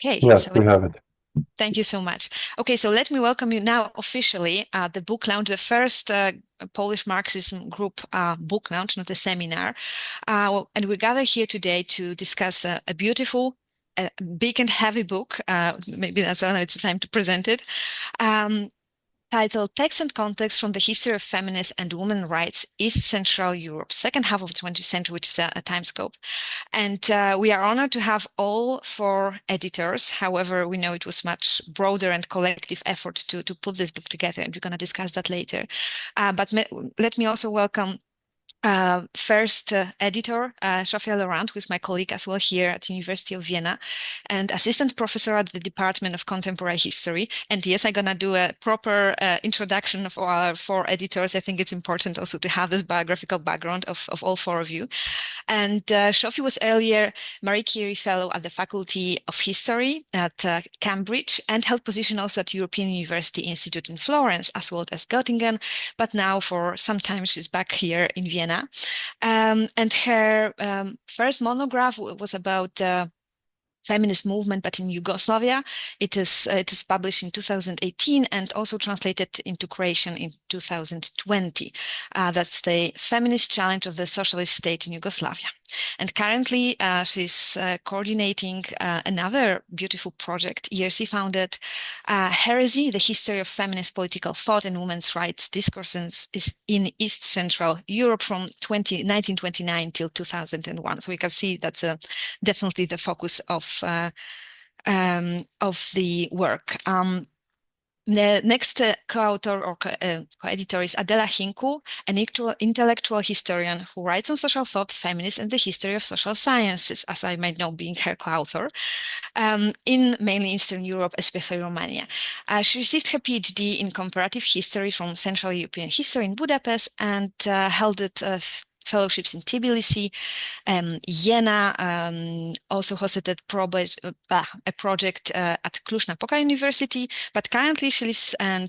Okay, Yes, so we have it. thank you so much. Okay, so let me welcome you now officially at the book launch, the first Polish Marxism group book launch, not a seminar. And we gather here today to discuss a beautiful, big and heavy book. Maybe that's now it's time to present it. Titled Text and Context from the History of Feminist and Women Rights, East Central Europe, second half of the 20th century, which is a time scope. And we are honored to have all four editors. However, we know it was much broader and collective effort to put this book together, and we're going to discuss that later. But let me also welcome first editor, Zsófia Lóránd, who is my colleague as well here at the University of Vienna, and assistant professor at the Department of Contemporary History. And yes, I'm going to do a proper introduction of our four editors. I think it's important also to have this biographical background of all four of you. And Zsófia was earlier Marie Curie Fellow at the Faculty of History at Cambridge and held position also at European University Institute in Florence as well as Göttingen. But now for some time she's back here in Vienna. And her first monograph was about feminist movement, but in Yugoslavia. It is published in 2018 and also translated into Croatian in 2020. That's the Feminist Challenge of the Socialist State in Yugoslavia. And currently she's coordinating another beautiful project ERC founded, Heresy, the History of Feminist Political Thought and Women's Rights Discourses in East Central Europe from 1929 till 2001. So we can see that's definitely the focus of the work. The next co-author or co-editor is Adela Hîncu, an intellectual historian who writes on social thought, feminism, and the history of social sciences, as I might know, being her co-author, in mainly Eastern Europe, especially Romania. She received her PhD in comparative history from Central European History in Budapest and held it fellowships in Tbilisi, Jena, also hosted a project at Cluj-Napoca University, but currently she lives in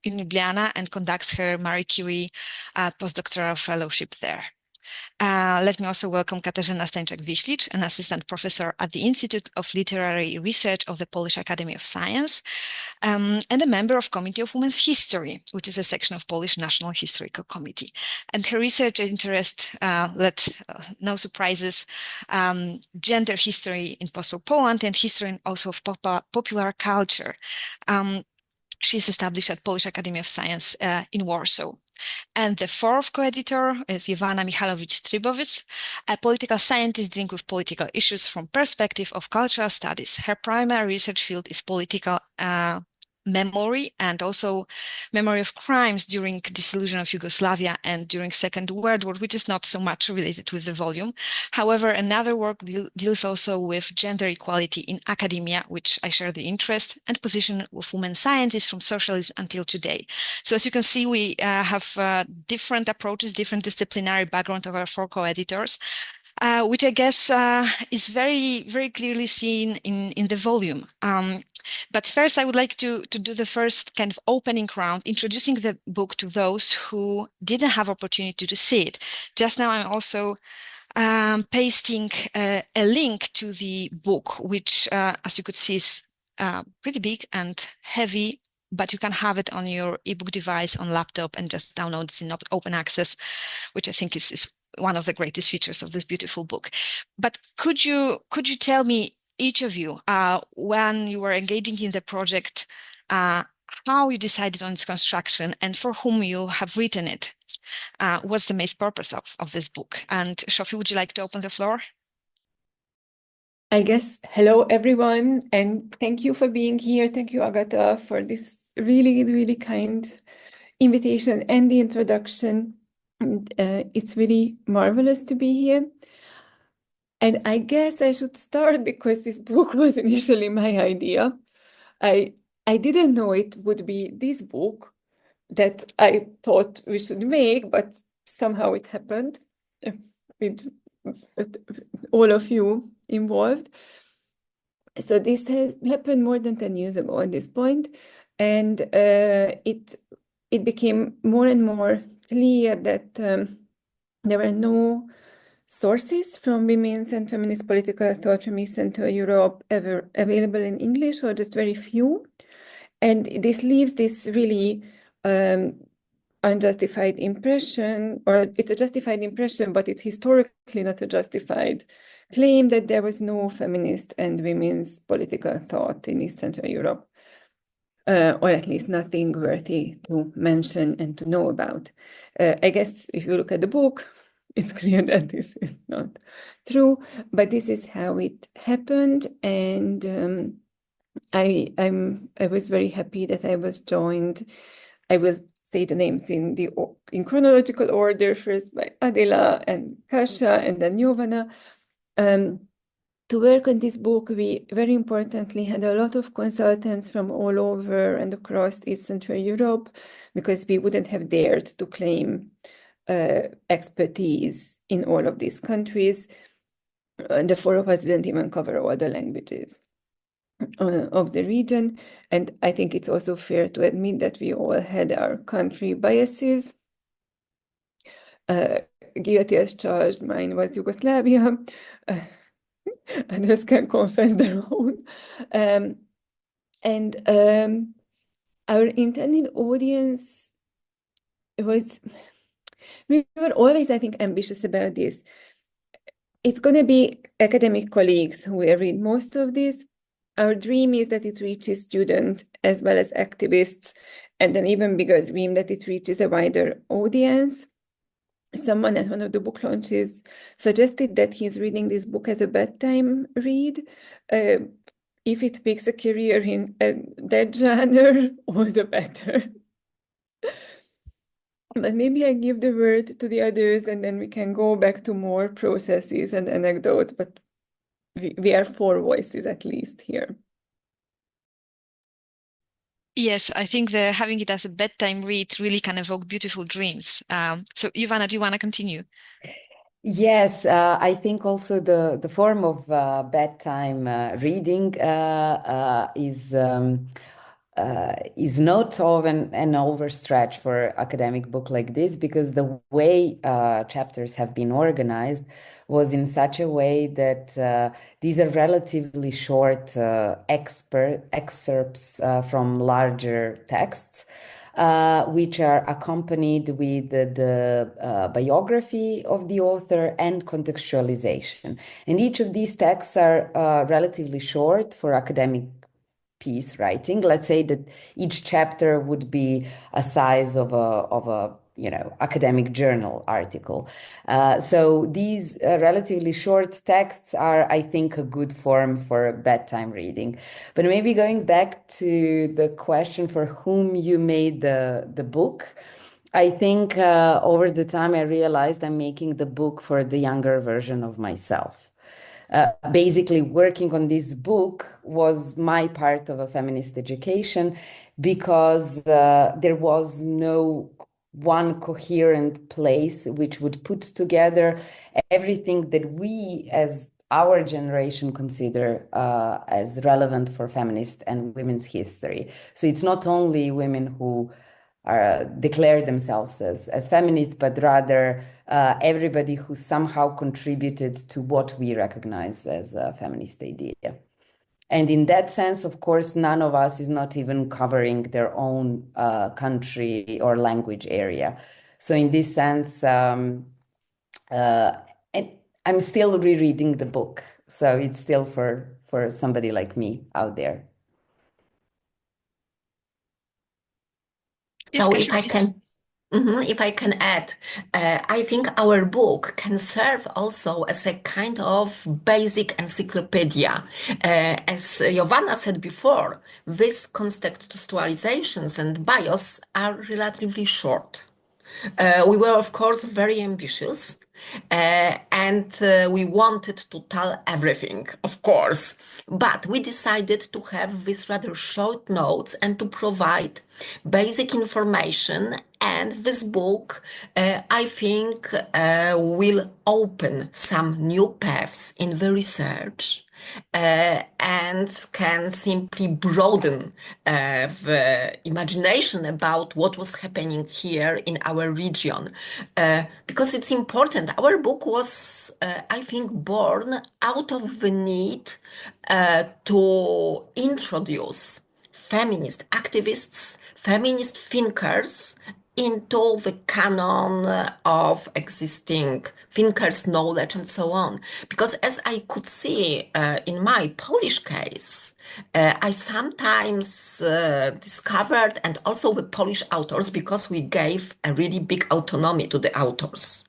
Ljubljana and conducts her Marie Curie postdoctoral fellowship there. Let me also welcome Katarzyna Stańczak-Wiślicz, an assistant professor at the Institute of Literary Research of the Polish Academy of Science, and a member of Committee of Women's History, which is a section of Polish National Historical Committee. And her research interest, no surprises, gender history in post-war Poland and history also of popular culture. She's established at Polish Academy of Science in Warsaw. And the fourth co-editor is Jovana Mihajlović Trbovc, a political scientist dealing with political issues from perspective of cultural studies. Her primary research field is political memory and also memory of crimes during dissolution of Yugoslavia and during Second World War, which is not so much related with the volume. However, another work deals also with gender equality in academia, which I share the interest, and position of women scientists from socialism until today. So as you can see, we have different approaches, different disciplinary background of our four co-editors. Which I guess is very, very clearly seen in the volume. But first, I would like to do the first kind of opening round, introducing the book to those who didn't have opportunity to see it. Just now, I'm also pasting a link to the book, which, as you could see, is pretty big and heavy, but you can have it on your ebook device, on laptop, and just download it in open access, which I think is one of the greatest features of this beautiful book. But could you tell me, each of you, when you were engaging in the project, how you decided on its construction and for whom you have written it? What's the main purpose of this book? And Zsófia, would you like to open the floor? I guess, hello everyone, and thank you for being here. Thank you, Agata, for this really, really kind invitation and the introduction. And it's really marvelous to be here. And I guess I should start because this book was initially my idea. I didn't know it would be this book that I thought we should make, but somehow it happened with all of you involved. So this has happened more than 10 years ago at this point, and it became more and more clear that there were no sources from women's and feminist political thought from East Central Europe ever available in English, or just very few. And this leaves this really unjustified impression, or it's a justified impression, but it's historically not a justified claim that there was no feminist and women's political thought in East Central Europe, or at least nothing worthy to mention and to know about. I guess if you look at the book, it's clear that this is not true, but this is how it happened. And I was very happy that I was joined. I will say the names in chronological order, first by Adela and Kasia and then Jovana. To work on this book, we very importantly had a lot of consultants from all over and across East Central Europe, because we wouldn't have dared to claim expertise in all of these countries. The four of us didn't even cover all the languages of the region. And I think it's also fair to admit that we all had our country biases. Guilty as charged, mine was Yugoslavia. Others can confess their own. Our intended audience was, we were always, I think, ambitious about this. It's going to be academic colleagues who will read most of this. Our dream is that it reaches students as well as activists, and an even bigger dream that it reaches a wider audience. Someone at one of the book launches suggested that he's reading this book as a bedtime read. If it picks a career in that genre, all the better. But maybe I give the word to the others, and then we can go back to more processes and anecdotes, but we are four voices at least here. Yes, I think having it as a bedtime read really can evoke beautiful dreams. So, Jovana, do you want to continue? Yes, I think also the form of bedtime reading is not often an overstretch for academic book like this, because the way chapters have been organized was in such a way that these are relatively short excerpts from larger texts, which are accompanied with the biography of the author and contextualization. And each of these texts are relatively short for academic piece writing. Let's say that each chapter would be a size of a academic journal article. So these relatively short texts are, I think, a good form for bedtime reading. But maybe going back to the question for whom you made the book, I think over the time I realized I'm making the book for the younger version of myself. Basically, working on this book was my part of a feminist education, because there was no one coherent place which would put together everything that we as our generation consider as relevant for feminist and women's history. So it's not only women who declare themselves as feminists, but rather everybody who somehow contributed to what we recognize as a feminist idea. And in that sense, of course, none of us is not even covering their own country or language area. So in this sense, and I'm still rereading the book. So it's still for somebody like me out there. So if I can add, I think our book can serve also as a kind of basic encyclopedia. As Jovana said before, these contextualizations and bios are relatively short. We were, of course, very ambitious, and we wanted to tell everything, of course. But we decided to have these rather short notes and to provide basic information And this book, I think, will open some new paths in the research and can simply broaden the imagination about what was happening here in our region. Because it's important. Our book was, I think, born out of the need to introduce feminist activists, feminist thinkers into the canon of existing thinkers' knowledge and so on. Because as I could see in my Polish case, I sometimes discovered, and also the Polish authors, because we gave a really big autonomy to the authors.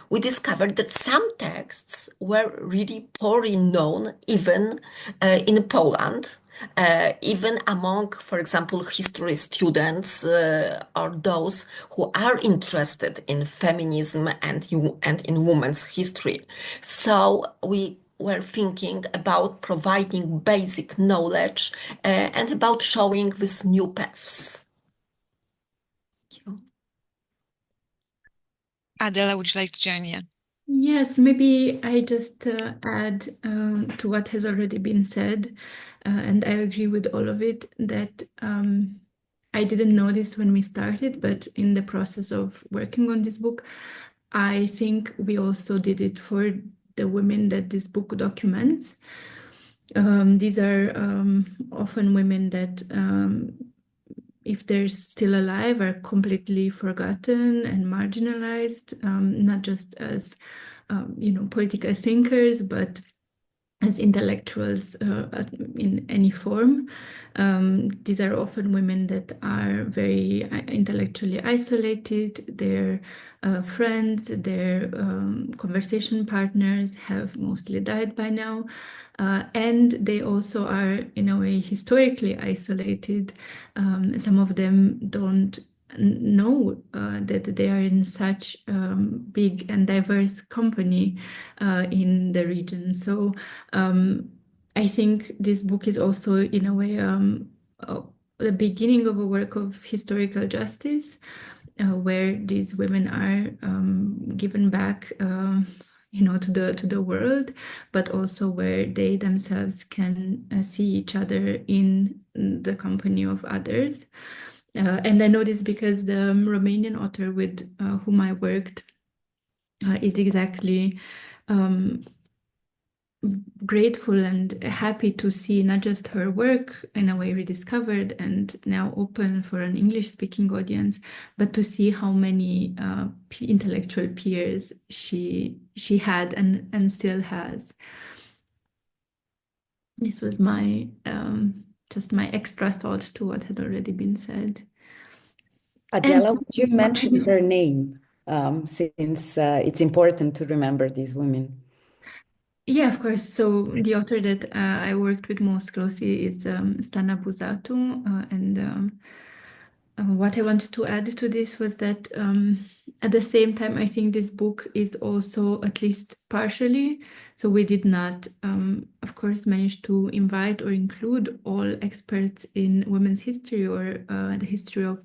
We discovered that some texts were really poorly known even in Poland, even among, for example, history students or those who are interested in feminism and in women's history. So we were thinking about providing basic knowledge and about showing these new paths. Adela, would you like to join in? Yes, maybe I just add to what has already been said, and I agree with all of it, that I didn't know this when we started, but in the process of working on this book, I think we also did it for the women that this book documents. These are often women that if they're still alive, are completely forgotten and marginalized, not just as political thinkers, but as intellectuals in any form. These are often women that are very intellectually isolated. Their friends, their conversation partners have mostly died by now. And they also are, in a way, historically isolated. Some of them don't know that they are in such big and diverse company in the region. So I think this book is also, in a way, the beginning of a work of historical justice, where these women are given back to the world, but also where they themselves can see each other in the company of others. And I know this because the Romanian author with whom I worked is exactly grateful and happy to see not just her work in a way rediscovered and now open for an English-speaking audience, but to see how many intellectual peers she had and still has. This was my just my extra thought to what had already been said. Adela, would you mention her name, since it's important to remember these women? Yeah, of course. So the author that I worked with most closely is Stana Buzatu, and what I wanted to add to this was that at the same time, I think this book is also, at least partially, so we did not, of course, manage to invite or include all experts in women's history or the history of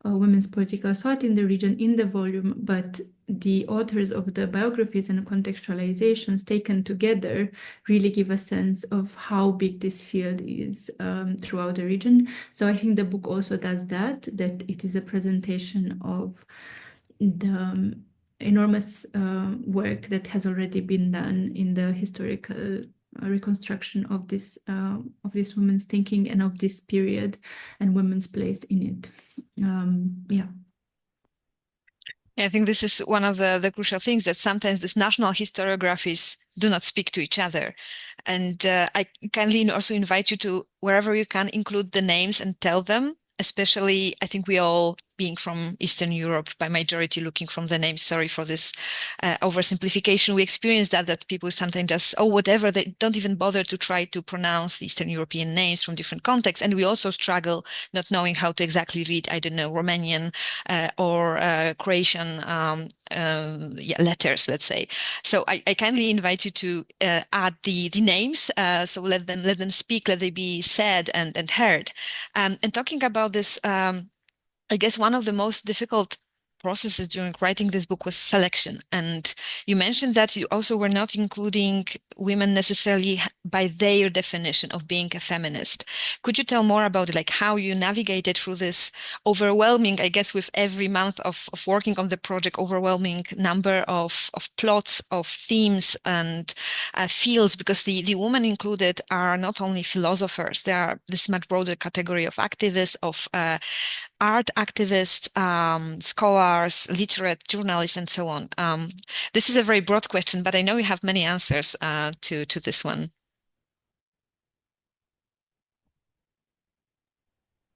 women's political thought in the region in the volume, but the authors of the biographies and contextualizations taken together really give a sense of how big this field is throughout the region. So I think the book also does that it is a presentation of the enormous work that has already been done in the historical reconstruction of this women's thinking and of this period and women's place in it. Yeah. I think this is one of the crucial things, that sometimes these national historiographies do not speak to each other. And I kindly also invite you to, wherever you can, include the names and tell them, especially, I think we all, being from Eastern Europe by majority, looking from the names, sorry for this oversimplification, we experience that people sometimes just, whatever, they don't even bother to try to pronounce Eastern European names from different contexts. And we also struggle not knowing how to exactly read, I don't know, Romanian or Croatian letters, let's say. So I kindly invite you to add the names, so let them speak, let they be said and heard. And talking about this I guess one of the most difficult processes during writing this book was selection. And you mentioned that you also were not including women necessarily by their definition of being a feminist. Could you tell more about like how you navigated through this overwhelming, I guess, with every month of working on the project, overwhelming number of plots, of themes and fields, because the women included are not only philosophers, they are this much broader category of activists, of art activists, scholars, literate, journalists, and so on. This is a very broad question, but I know you have many answers to this one.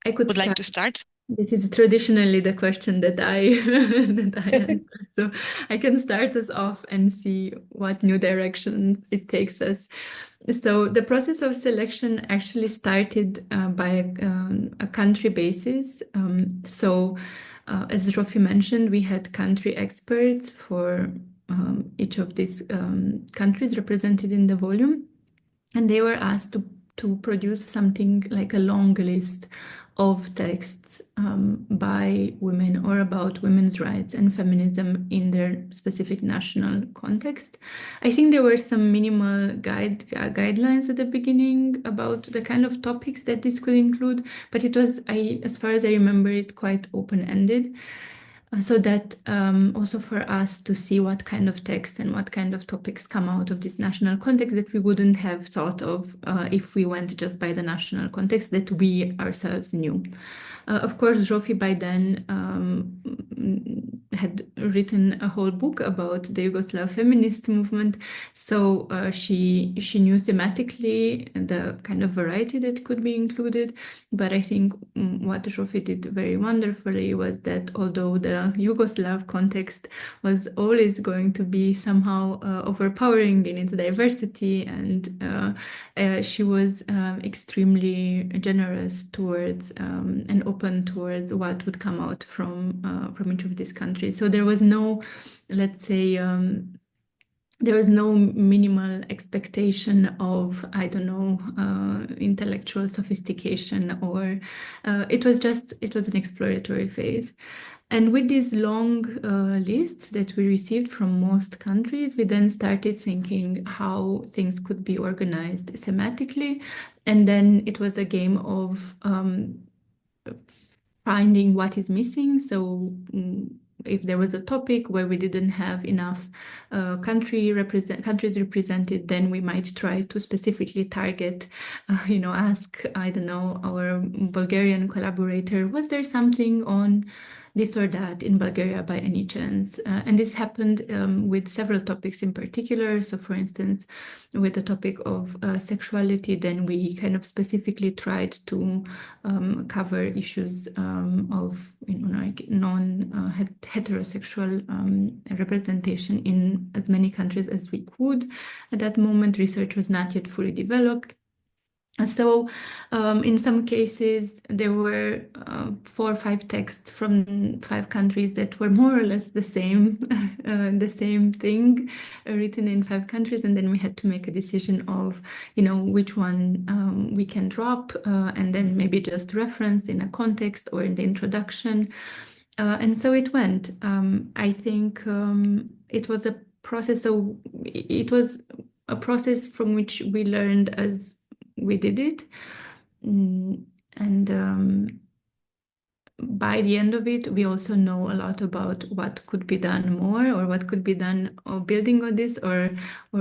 I could Would like start. to start? This is traditionally the question that I that I answer. So I can start us off and see what new direction it takes us. So the process of selection actually started by a country basis. As Zsófia mentioned, we had country experts for each of these countries represented in the volume, and they were asked to produce something like a long list of texts by women or about women's rights and feminism in their specific national context. I think there were some minimal guidelines at the beginning about the kind of topics that this could include, but it was, as far as I remember it, quite open-ended. So that also for us to see what kind of text and what kind of topics come out of this national context that we wouldn't have thought of if we went just by the national context that we ourselves knew. Of course, Zsófia by then had written a whole book about the Yugoslav feminist movement, so she knew thematically the kind of variety that could be included. But I think what Zsófia did very wonderfully was that although the Yugoslav context was always going to be somehow overpowering in its diversity, and she was extremely generous towards and open towards what would come out from each of these countries. So there was no, let's say, there was no minimal expectation of, I don't know, intellectual sophistication, or it was an exploratory phase. And with these long lists that we received from most countries, we then started thinking how things could be organized thematically. And then it was a game of finding what is missing. So if there was a topic where we didn't have enough countries represented, then we might try to specifically target, ask, I don't know, our Bulgarian collaborator, was there something on this or that in Bulgaria by any chance? And this happened with several topics in particular. So for instance, with the topic of sexuality, then we kind of specifically tried to cover issues of like non-heterosexual representation in as many countries as we could. At that moment, research was not yet fully developed. So in some cases, there were 4 or 5 texts from 5 countries that were more or less the same thing written in 5 countries. And then we had to make a decision of, which one we can drop and then maybe just reference in a context or in the introduction. And so it went. I think it was a process. So it was a process from which we learned as we did it, and by the end of it, we also know a lot about what could be done more, or what could be done, or building on this, or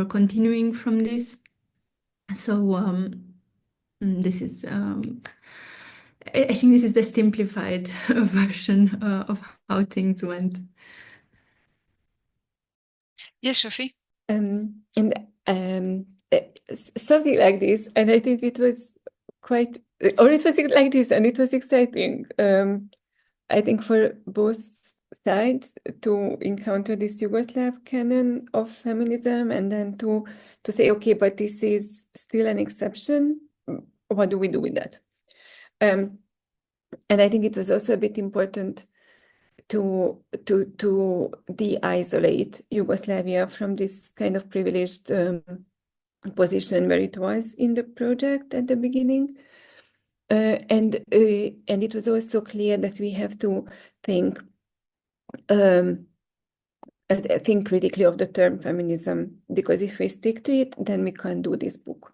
continuing from this. So this is, I think this is the simplified version of how things went. Yes, Zsófia. Something like this, and I think it was quite, or it was like this, and it was exciting. I think for both sides to encounter this Yugoslav canon of feminism, and then to say, okay, but this is still an exception. What do we do with that? And I think it was also a bit important to de-isolate Yugoslavia from this kind of privileged position where it was in the project at the beginning. And it was also clear that we have to think critically of the term feminism, because if we stick to it, then we can't do this book.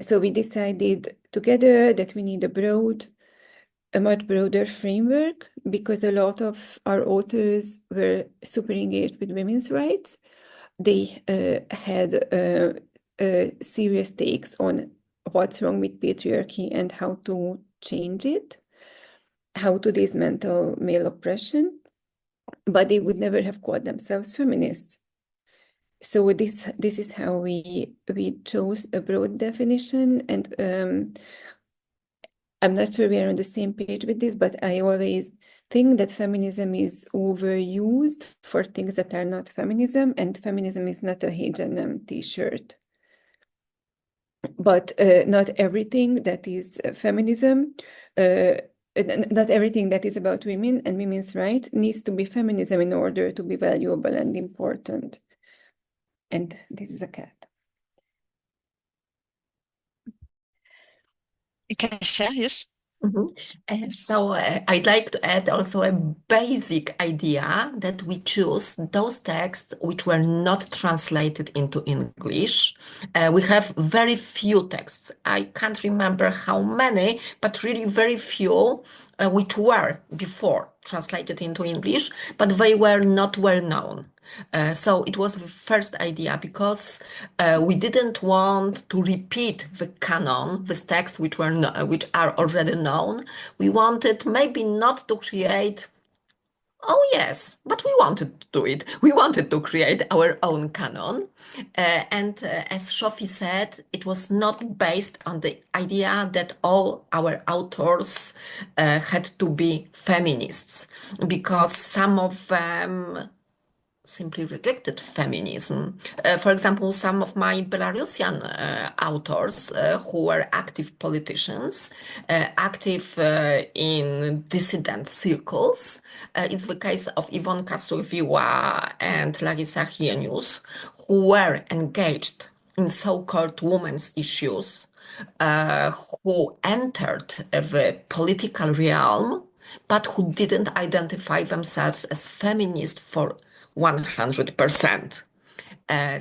So we decided together that we need a much broader framework, because a lot of our authors were super engaged with women's rights. They had serious takes on what's wrong with patriarchy and how to change it, how to dismantle male oppression, but they would never have called themselves feminists. So this is how we chose a broad definition, and I'm not sure we are on the same page with this, but I always think that feminism is overused for things that are not feminism, and feminism is not a H&M t-shirt. But not everything that is feminism, not everything that is about women and women's rights needs to be feminism in order to be valuable and important. And this is a cat. Kasia, yes? So I'd like to add also a basic idea that we choose those texts which were not translated into English. We have very few texts. I can't remember how many, but really very few which were before translated into English, but they were not well known. So it was the first idea, because we didn't want to repeat the canon, these texts which are already known. We wanted maybe not to create, oh yes, but we wanted to do it. We wanted to create our own canon. And as Zsófia said, it was not based on the idea that all our authors had to be feminists, because some of them simply rejected feminism. For example, some of my Belarusian authors who were active politicians, active in dissident circles. It's the case of Iwonka Surviła and Larisa Hîncu, who were engaged in so-called women's issues, who entered the political realm, but who didn't identify themselves as feminist for 100%.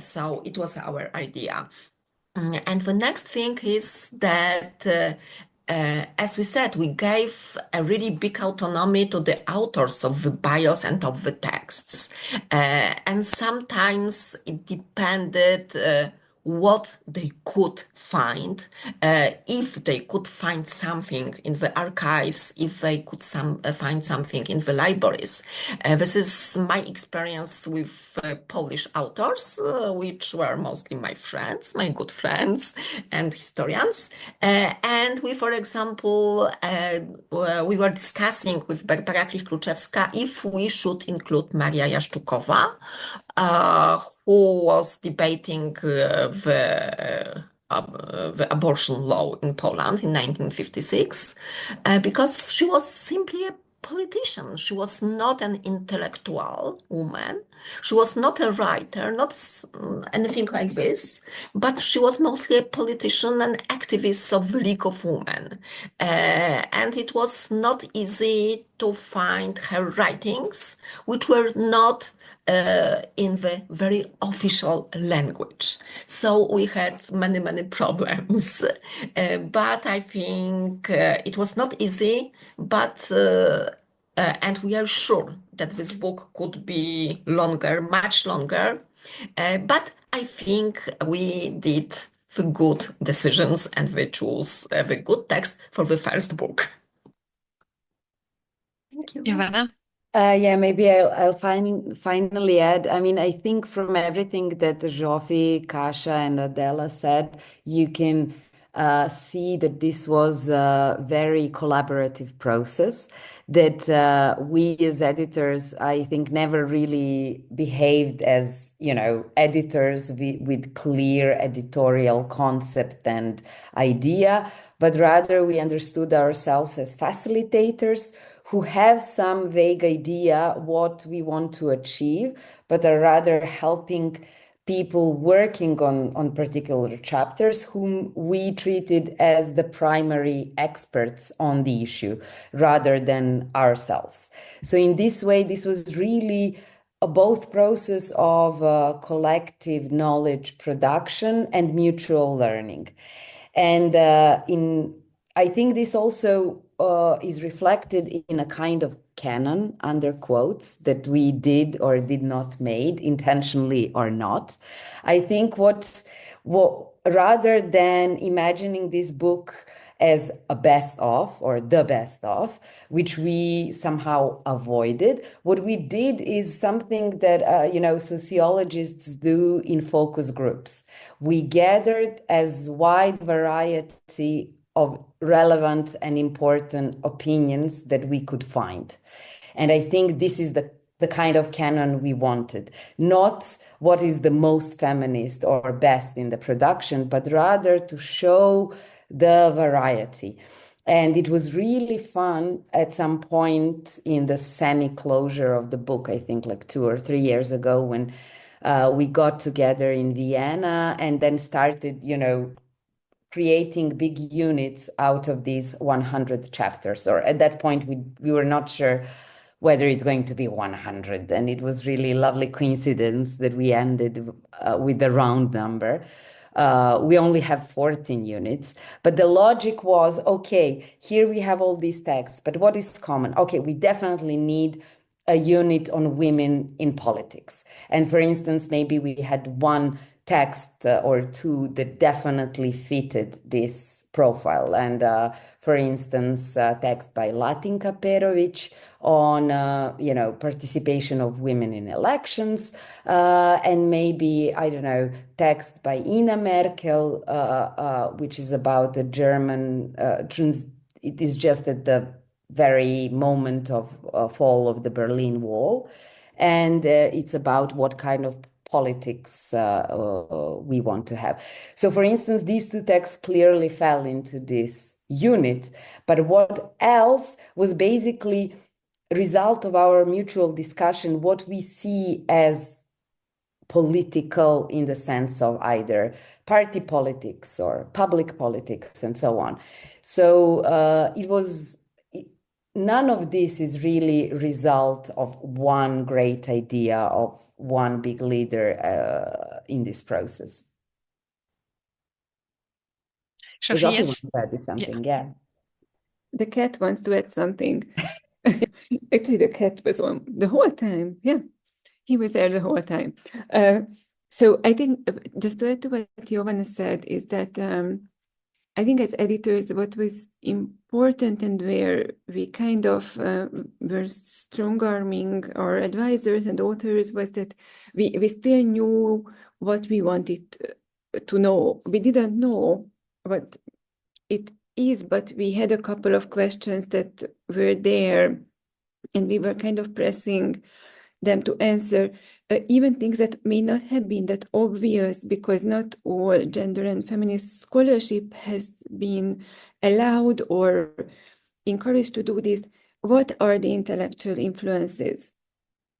So it was our idea. And the next thing is that, as we said, we gave a really big autonomy to the authors of the bios and of the texts. And sometimes it depended what they could find, if they could find something in the archives, if they could find something in the libraries. This is my experience with Polish authors, which were mostly my friends, my good friends and historians. And we, for example, we were discussing with Beatrice Kluczewska if we should include Maria Jaszczukowa, who was debating the abortion law in Poland in 1956, because she was simply a politician. She was not an intellectual woman. She was not a writer, not anything like this, but she was mostly a politician and activist of the League of Women. And it was not easy to find her writings, which were not in the very official language. So we had many, many problems. But I think it was not easy, but and we are sure that this book could be longer, much longer. But I think we did the good decisions and we chose the good text for the first book. Thank you. Jovana? Yeah, maybe I'll finally add. I mean, I think from everything that Zsófia, Kasia, and Adela said, you can see that this was a very collaborative process, that we as editors, I think, never really behaved as, editors with clear editorial concept and idea, but rather we understood ourselves as facilitators who have some vague idea what we want to achieve, but are rather helping people working on particular chapters whom we treated as the primary experts on the issue rather than ourselves. So in this way, this was really a both process of collective knowledge production and mutual learning. And I think this also is reflected in a kind of canon, under quotes, that we did or did not made, intentionally or not. I think what rather than imagining this book as a best of or the best of, which we somehow avoided, what we did is something that sociologists do in focus groups. We gathered as wide variety of relevant and important opinions that we could find. And I think this is the kind of canon we wanted, not what is the most feminist or best in the production, but rather to show the variety. And it was really fun at some point in the semi-closure of the book, I think like 2 or 3 years ago, when we got together in Vienna and then started, creating big units out of these 100 chapters. Or at that point, we were not sure whether it's going to be 100. And it was really a lovely coincidence that we ended with the round number. We only have 14 units, but the logic was, okay, here we have all these texts, but what is common? Okay, we definitely need a unit on women in politics. And for instance, maybe we had one text or two that definitely fitted this profile. And for instance, text by Latinka Perović on, participation of women in elections, and maybe, I don't know, text by Ina Merkel, which is about the German, it is just at the very moment of fall of the Berlin Wall. And it's about what kind of politics we want to have. So for instance, these two texts clearly fell into this unit, but what else was basically a result of our mutual discussion, what we see as political in the sense of either party politics or public politics and so on. So none of this is really a result of one great idea of one big leader in this process. Zsófia, Zsófia yes. wants to add something, yeah. The cat wants to add something. Actually, the cat was on the whole time. Yeah, he was there the whole time. So I think just to add to what Jovana said is that I think as editors, what was important and where we kind of were strong-arming our advisors and authors was that we still knew what we wanted to know. We didn't know what it is, but we had a couple of questions that were there and we were kind of pressing them to answer, even things that may not have been that obvious, because not all gender and feminist scholarship has been allowed or encouraged to do this. What are the intellectual influences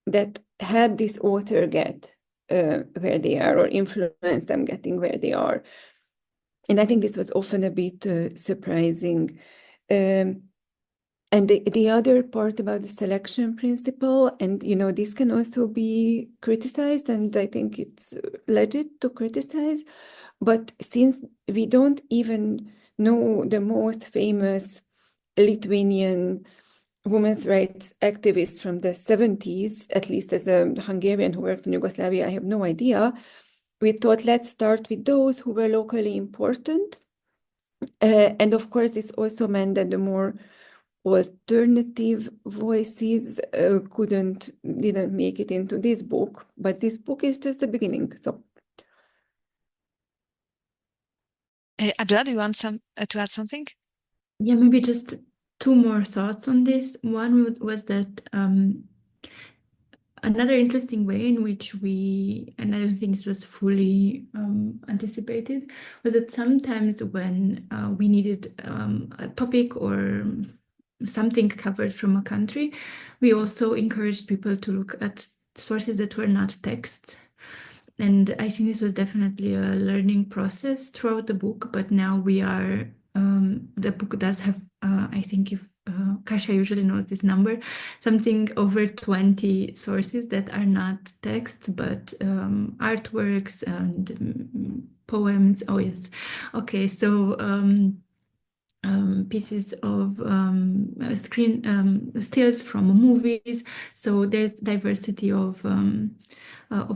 that help this author get where they are or influence them getting where they are? And I think this was often a bit surprising. And the other part about the selection principle, and this can also be criticized, and I think it's legit to criticize, but since we don't even know the most famous Lithuanian women's rights activist from the 70s, at least as a Hungarian who worked in Yugoslavia, I have no idea, we thought let's start with those who were locally important. And of course, this also meant that the more alternative voices didn't make it into this book, but this book is just the beginning. So, Adela, do you want to add something? Yeah, maybe just 2 more thoughts on this. One was that another interesting way in which and I don't think this was fully anticipated, was that sometimes when we needed a topic or something covered from a country, we also encouraged people to look at sources that were not texts. and I think this was definitely a learning process throughout the book, but now we are, the book does have, I think if Kasia usually knows this number, something over 20 sources that are not texts, but artworks and poems. Oh yes. Okay, so pieces of screen stills from movies. So there's diversity of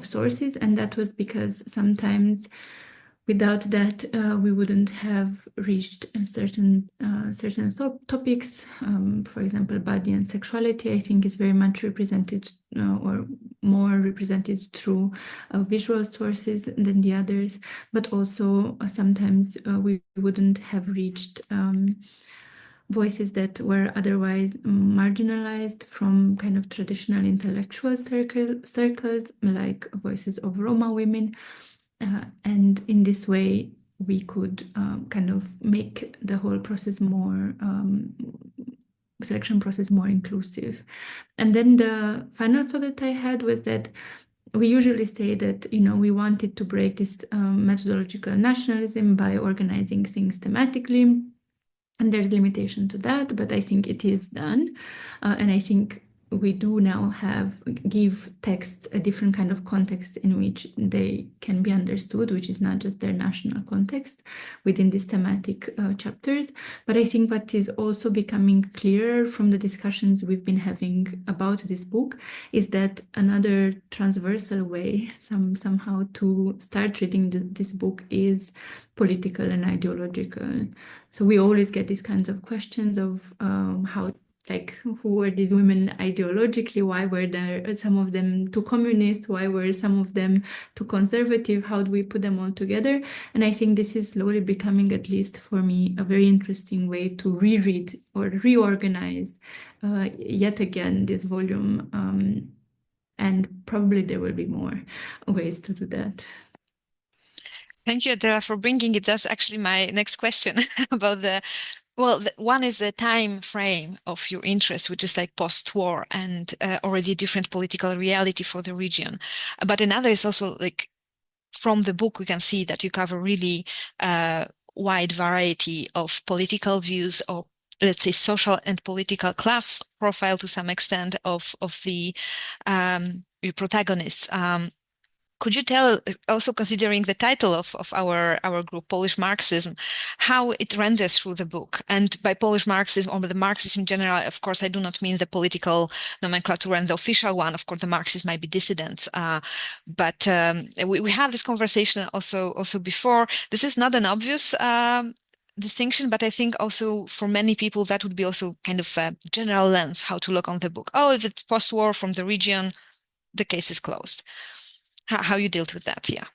sources, and that was because sometimes without that we wouldn't have reached a certain topics. For example, body and sexuality, I think, is very much represented or more represented through visual sources than the others, but also sometimes we wouldn't have reached voices that were otherwise marginalized from kind of traditional intellectual circles, like voices of Roma women. And in this way, we could kind of make the whole process more, selection process more inclusive. And then the final thought that I had was that we usually say that, we wanted to break this methodological nationalism by organizing things thematically. And there's limitation to that, but I think it is done. And I think we do now give texts a different kind of context in which they can be understood, which is not just their national context within these thematic chapters. But I think what is also becoming clearer from the discussions we've been having about this book is that another transversal way somehow to start reading this book is political and ideological. So we always get these kinds of questions of how, like, who were these women ideologically? Why were there some of them too communist? Why were some of them too conservative? How do we put them all together? And I think this is slowly becoming, at least for me, a very interesting way to reread or reorganize yet again this volume. And probably there will be more ways to do that. Thank you, Adela, for bringing it. That's actually my next question about one is the time frame of your interest, which is like post-war and already different political reality for the region. But another is also like from the book, we can see that you cover really wide variety of political views, or let's say social and political class profile to some extent of the your protagonists. Could you tell, also considering the title of our group, Polish Marxism, how it renders through the book? And by Polish Marxism, or the Marxism in general, of course, I do not mean the political nomenclature and the official one. Of course, the Marxists might be dissidents. But we had this conversation also before. This is not an obvious distinction, but I think also for many people that would be also kind of a general lens how to look on the book. Oh, if it's post-war from the region, the case is closed. How you dealt with that, yeah.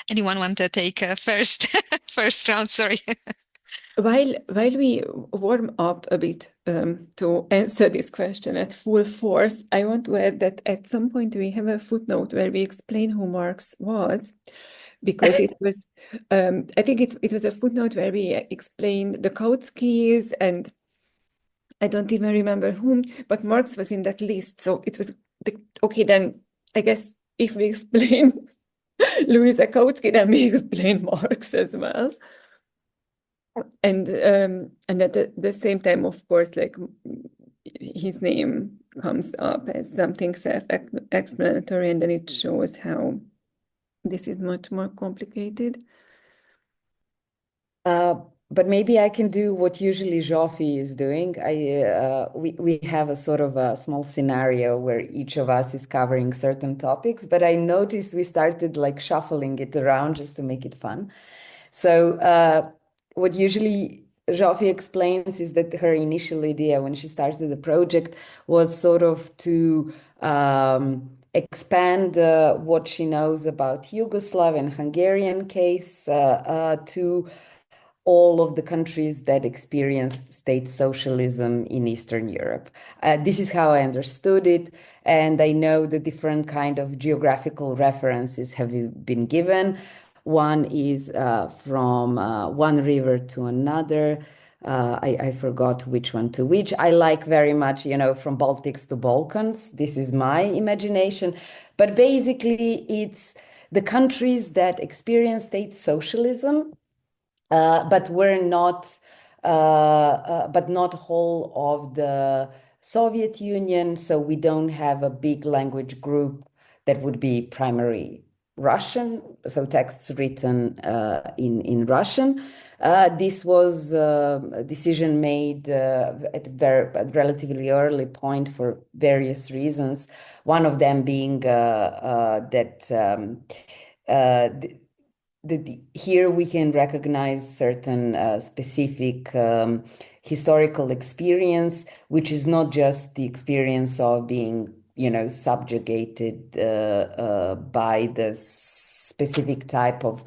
Anyone want to take first round? Sorry. While we warm up a bit to answer this question at full force, I want to add that at some point we have a footnote where we explain who Marx was, because it was, I think it was a footnote where we explained the Kautskys, and I don't even remember whom, but Marx was in that list. So it was, okay, then I guess if we explain Louisa Kautsky, then we explain Marx as well. And at the same time, of course, like his name comes up as something self-explanatory, and then it shows how this is much more complicated. But maybe I can do what usually Zsófia is doing. We have a sort of a small scenario where each of us is covering certain topics, but I noticed we started like shuffling it around just to make it fun. So what usually Zsófia explains is that her initial idea when she started the project was sort of to expand what she knows about Yugoslav and Hungarian case to all of the countries that experienced state socialism in Eastern Europe. This is how I understood it, and I know the different kind of geographical references have been given. One is from one river to another, I forgot which one to which. I like very much, from Baltics to Balkans. This is my imagination. But basically, it's the countries that experienced state socialism, but were not, but not whole of the Soviet Union. So we don't have a big language group that would be primary Russian, so texts written in Russian. This was a decision made at a relatively early point for various reasons. One of them being that here we can recognize certain specific historical experience, which is not just the experience of being subjugated by the specific type of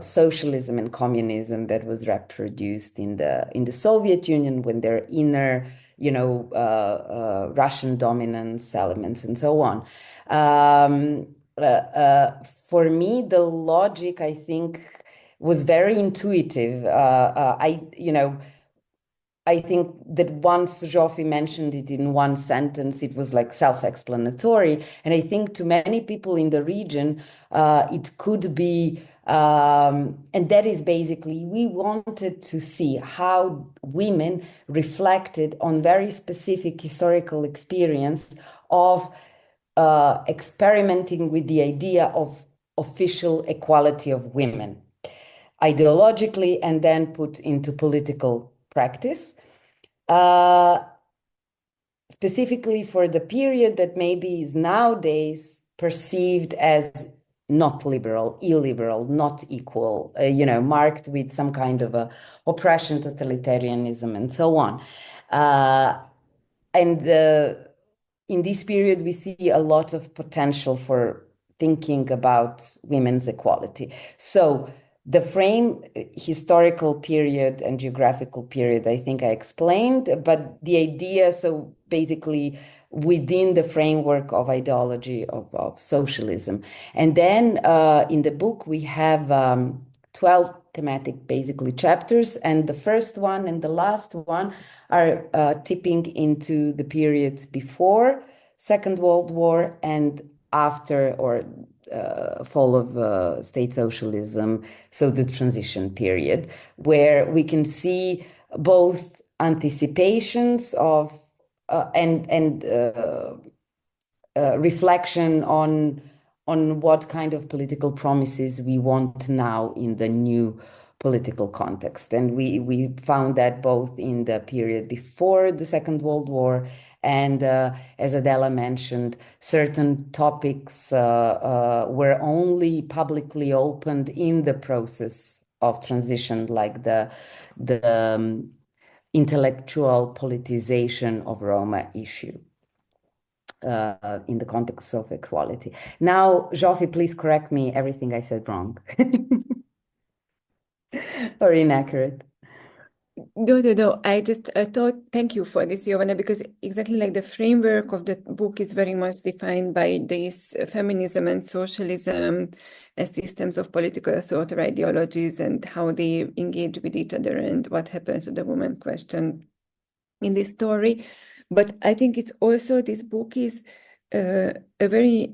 socialism and communism that was reproduced in the Soviet Union when there are inner, Russian dominance elements and so on. For me, the logic, I think, was very intuitive. I think that once Zsófia mentioned it in one sentence, it was like self-explanatory. And I think to many people in the region, it could be, and that is basically, we wanted to see how women reflected on very specific historical experience of experimenting with the idea of official equality of women, ideologically, and then put into political practice, specifically for the period that maybe is nowadays perceived as not liberal, illiberal, not equal, marked with some kind of a oppression, totalitarianism, and so on. In this period, we see a lot of potential for thinking about women's equality. So the frame, historical period and geographical period, I think I explained, but the idea, so basically within the framework of ideology of socialism. And then in the book, we have 12 thematic, basically, chapters, and the first one and the last one are tipping into the periods before Second World War and after, or fall of state socialism, so the transition period, where we can see both anticipations of and reflection on what kind of political promises we want now in the new political context. And we found that both in the period before the Second World War and, as Adela mentioned, certain topics were only publicly opened in the process of transition, like the intellectual politicization of Roma issue. In the context of equality. Now, Zsófia, please correct me everything I said wrong or inaccurate. No. I just thought, thank you for this, Jovana, because exactly like the framework of the book is very much defined by this feminism and socialism as systems of political thought or ideologies and how they engage with each other and what happens to the woman question in this story. But I think it's also, this book is a very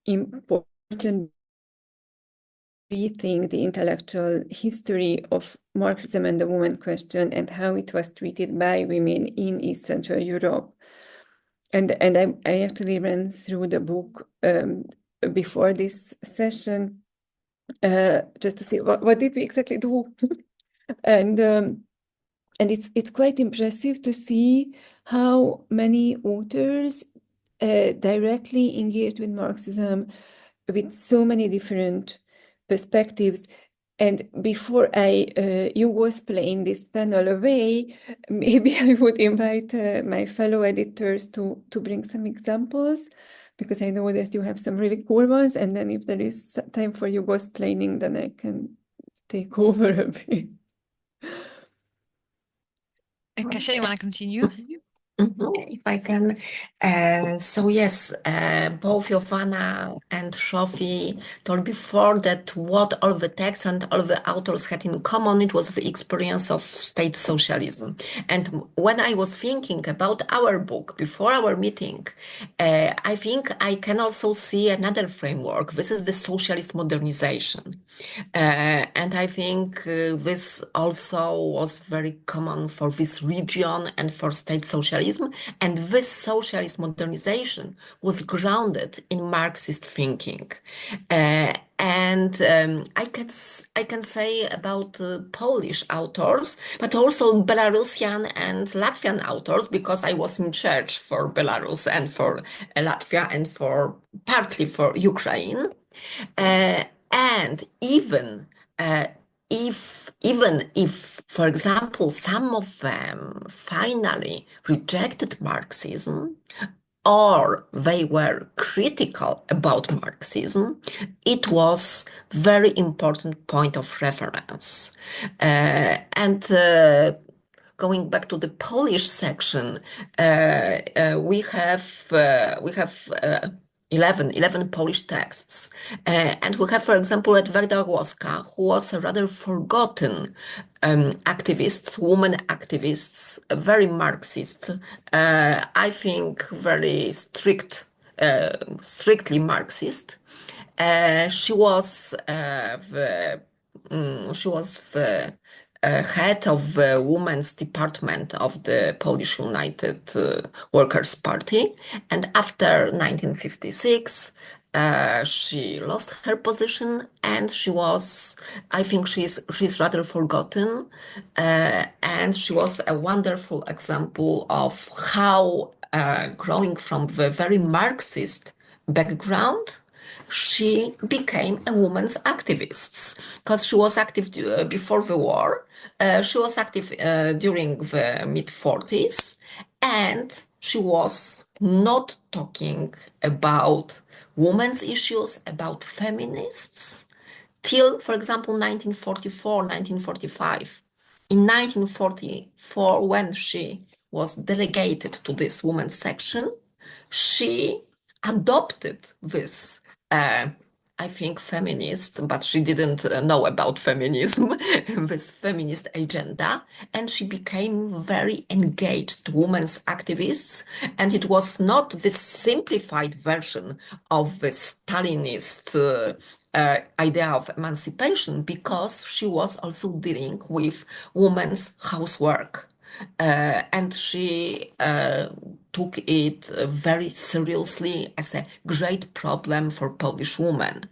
important rethink the intellectual history of Marxism and the woman question and how it was treated by women in East Central Europe. And I actually ran through the book before this session just to see what did we exactly do. And it's quite impressive to see how many authors directly engaged with Marxism with so many different perspectives. And before you was playing this panel away, maybe I would invite my fellow editors to bring some examples, because I know that you have some really cool ones. And then if there is time for you explaining, then I can take over a bit. Kasia, you want to continue? If I can, so yes, both Jovana and Zsófia told before that what all the texts and all the authors had in common, it was the experience of state socialism. And when I was thinking about our book before our meeting, I think I can also see another framework. This is the socialist modernization. And I think this also was very common for this region and for state socialism. And this socialist modernization was grounded in Marxist thinking. I can say about Polish authors, but also Belarusian and Latvian authors, because I was in charge for Belarus and for Latvia and for partly for Ukraine. And even if, for example, some of them finally rejected Marxism or they were critical about Marxism, it was very important point of reference. Going back to the Polish section, we have 11 Polish texts. And we have, for example, Edwarda Głoska, who was a rather forgotten activist, woman activist, very Marxist, I think very strictly Marxist. She was the head of the women's department of the Polish United Workers' Party. And after 1956, she lost her position, and I think she's rather forgotten. And she was a wonderful example of how, growing from the very Marxist background, she became a women's activist, because she was active before the war. She was active during the mid-40s, and she was not talking about women's issues, about feminists, till, for example, 1944, 1945. In 1944, when she was delegated to this women's section, she adopted this I think feminist, but she didn't know about feminism, this feminist agenda, and she became very engaged women's activists. And it was not this simplified version of the Stalinist idea of emancipation, because she was also dealing with women's housework. And she took it very seriously as a great problem for Polish women.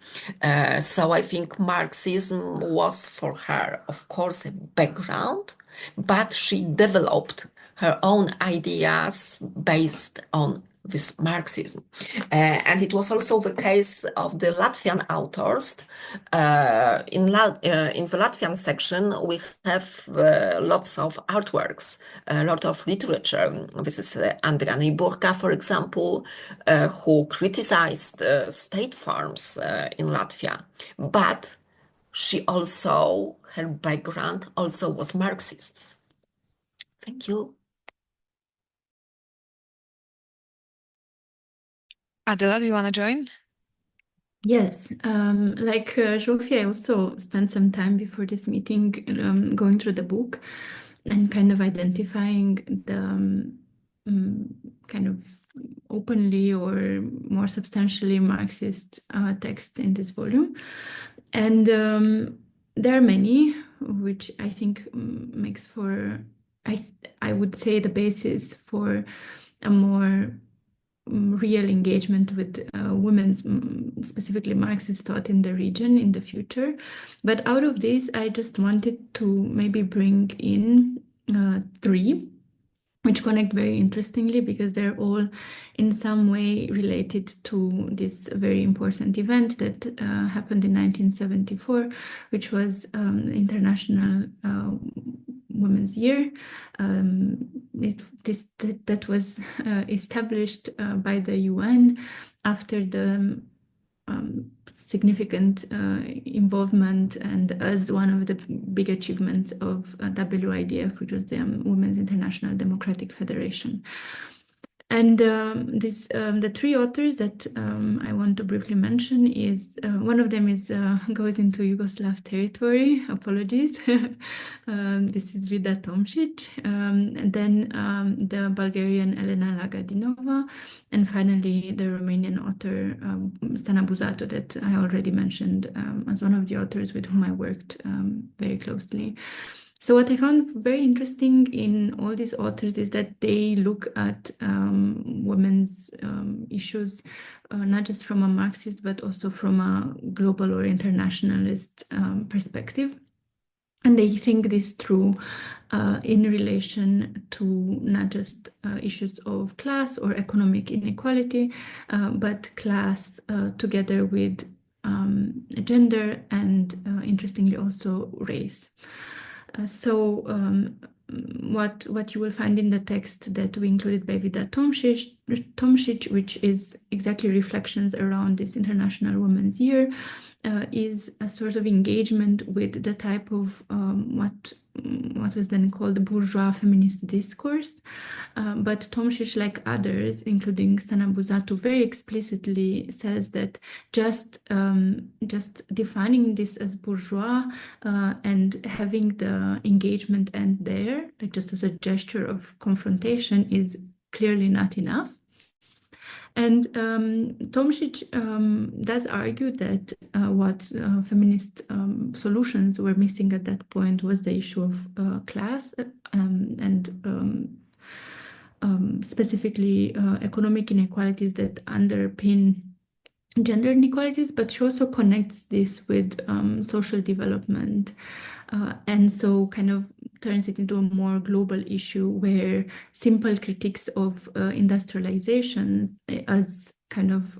So I think Marxism was for her, of course, a background, but she developed her own ideas based on this Marxism. And it was also the case of the Latvian authors. In the Latvian section, we have lots of artworks, a lot of literature. This is Andrea Neiburka, for example, who criticized state farms in Latvia. But her background also was Marxist. Thank you. Adela, do you want to join? Yes, like Zsófia, I also spent some time before this meeting going through the book and kind of identifying the kind of openly or more substantially Marxist texts in this volume. And there are many, which I think makes for, I would say, the basis for a more real engagement with women's, specifically Marxist thought in the region in the future. But out of this, I just wanted to maybe bring in 3, which connect very interestingly, because they're all in some way related to this very important event that happened in 1974, which was International Women's Year. That was established by the UN after the significant involvement and as one of the big achievements of WIDF, which was the Women's International Democratic Federation. And the three authors that I want to briefly mention is one of them is goes into Yugoslav territory. Apologies. This is Vida Tomšić. And then the Bulgarian Elena Lagadinova, and finally the Romanian author Stana Buzato that I already mentioned as one of the authors with whom I worked very closely. So what I found very interesting in all these authors is that they look at women's issues not just from a Marxist, but also from a global or internationalist perspective. And they think this through in relation to not just issues of class or economic inequality, but class together with gender and interestingly also race. So what you will find in the text that we included by Vida Tomšić, which is exactly reflections around this International Women's Year, is a sort of engagement with the type of what was then called bourgeois feminist discourse. But Tomšić, like others, including Stana Buzato, very explicitly says that just defining this as bourgeois and having the engagement end there, like just as a gesture of confrontation, is clearly not enough. And Tomšić does argue that what feminist solutions were missing at that point was the issue of class and specifically economic inequalities that underpin gender inequalities, but she also connects this with social development and so kind of turns it into a more global issue where simple critiques of industrialization as kind of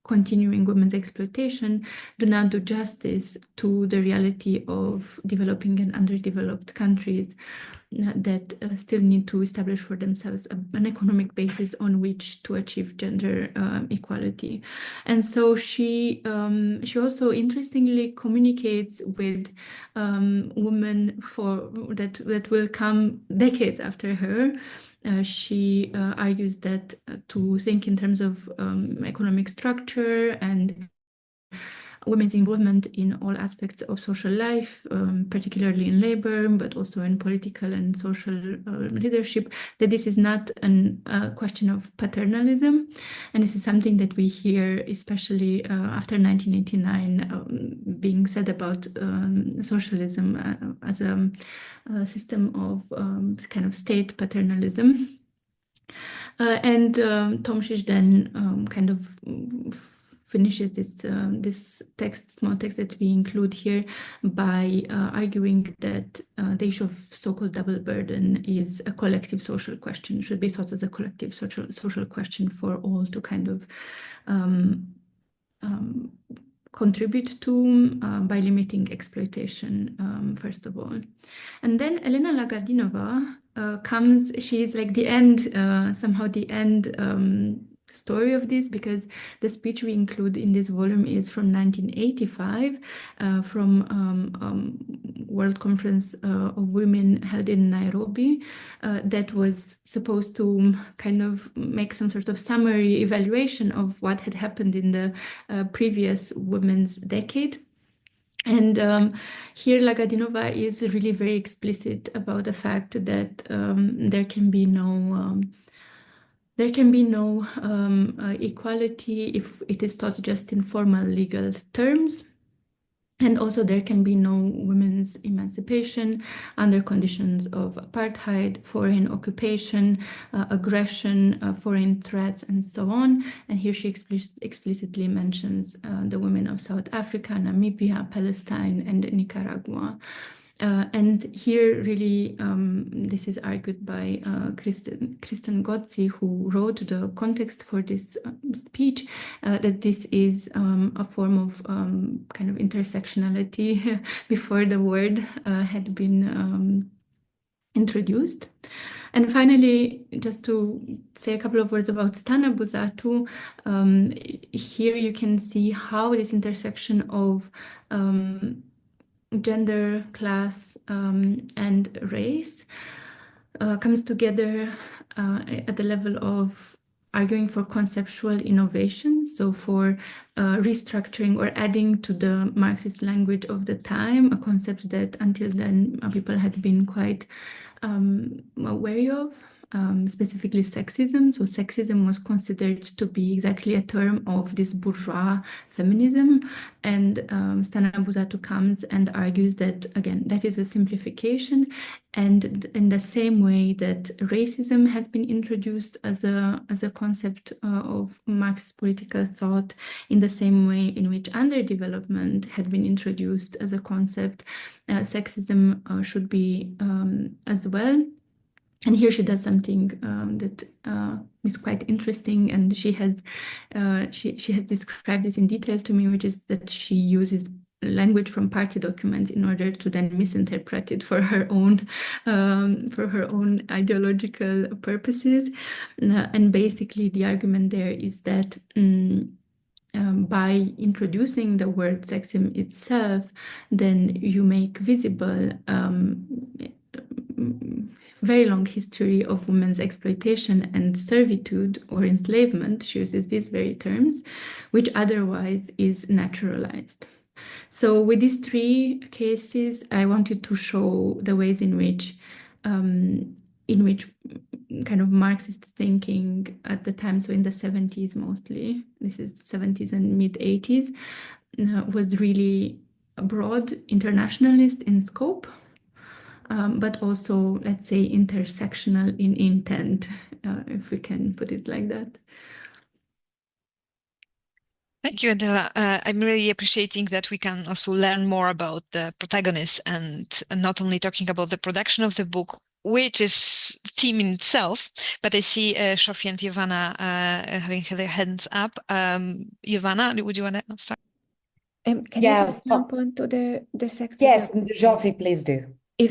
continuing women's exploitation do not do justice to the reality of developing and underdeveloped countries that still need to establish for themselves an economic basis on which to achieve gender equality. And so she also interestingly communicates with women that will come decades after her. She argues that to think in terms of economic structure and women's involvement in all aspects of social life, particularly in labor, but also in political and social leadership, that this is not a question of paternalism. And this is something that we hear, especially after 1989, being said about socialism as a system of kind of state paternalism. And Tomšić then kind of finishes this small text that we include here by arguing that the issue of so-called double burden is a collective social question, should be thought as a collective social question for all to kind of contribute to by limiting exploitation, first of all. And then Elena Lagadinova comes, she is like the end, somehow the end story of this, because the speech we include in this volume is from 1985, from World Conference of Women held in Nairobi, that was supposed to kind of make some sort of summary evaluation of what had happened in the previous women's decade. And here Lagadinova is really very explicit about the fact that there can be no equality if it is taught just in formal legal terms. And also there can be no women's emancipation under conditions of apartheid, foreign occupation, aggression, foreign threats, and so on. And here she explicitly mentions the women of South Africa, Namibia, Palestine, and Nicaragua. And here really this is argued by Kristen Gozzi, who wrote the context for this speech, that this is a form of kind of intersectionality before the word had been introduced. And finally, just to say a couple of words about Stana Buzatu, here you can see how this intersection of gender, class, and race comes together at the level of arguing for conceptual innovation, so for restructuring or adding to the Marxist language of the time, a concept that until then people had been quite wary of, specifically sexism. So sexism was considered to be exactly a term of this bourgeois feminism, and Stana Buzatu comes and argues that, again, that is a simplification, and in the same way that racism has been introduced as a concept of Marxist political thought, in the same way in which underdevelopment had been introduced as a concept, sexism should be as well. And here she does something that is quite interesting, and she has described this in detail to me, which is that she uses language from party documents in order to then misinterpret it for her own ideological purposes. And basically, the argument there is that by introducing the word sexism itself, then you make visible very long history of women's exploitation and servitude or enslavement, she uses these very terms, which otherwise is naturalized. So with these three cases, I wanted to show the ways in which kind of Marxist thinking at the time, so in the 70s mostly, this is 70s and mid-80s, was really broad internationalist in scope, but also, let's say, intersectional in intent, if we can put it like that. Thank you, Adela. I'm really appreciating that we can also learn more about the protagonists and not only talking about the production of the book, which is theme in itself, but I see Zsófia and Jovana having their hands up. Jovana, would you want to start? Can Yeah, I just jump on to the sexism? yes, Zsófia, please do.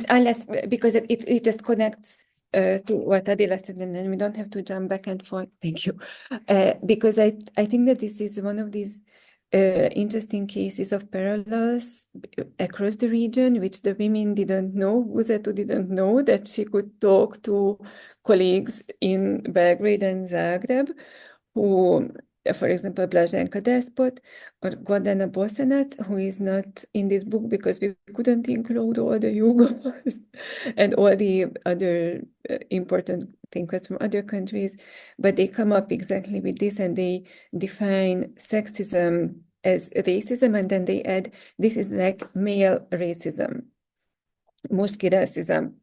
Unless because it just connects to what Adela said, and then we don't have to jump back and forth. Thank you. Because I think that this is one of these interesting cases of parallels across the region, which the women didn't know. Buzatu didn't know that she could talk to colleagues in Belgrade and Zagreb who, for example, Blaženka Despot or Gordana Bosanac, who is not in this book because we couldn't include all the Yugos and all the other important thinkers from other countries, but they come up exactly with this, and they define sexism as racism, and then they add, this is like male racism, muški rasizam.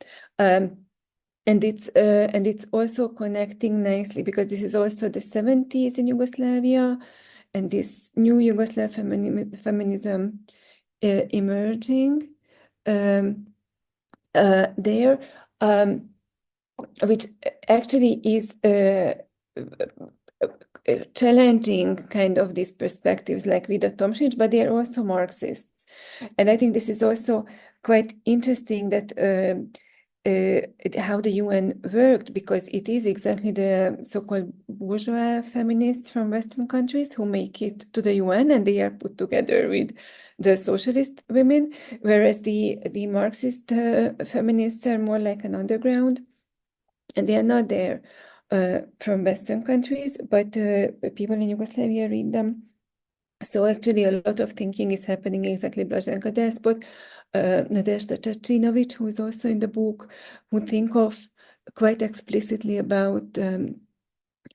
And it's also connecting nicely because this is also the 70s in Yugoslavia, and this new Yugoslav feminism emerging there, which actually is challenging kind of these perspectives like Vida Tomšić, but they are also Marxists. And I think this is also quite interesting that how the UN worked, because it is exactly the so-called bourgeois feminists from Western countries who make it to the UN, and they are put together with the socialist women, whereas the Marxist feminists are more like an underground, and they are not there from Western countries, but people in Yugoslavia read them. So actually a lot of thinking is happening exactly. Blaženka Despot, Nadezhda Čačinović, who is also in the book, who think of quite explicitly about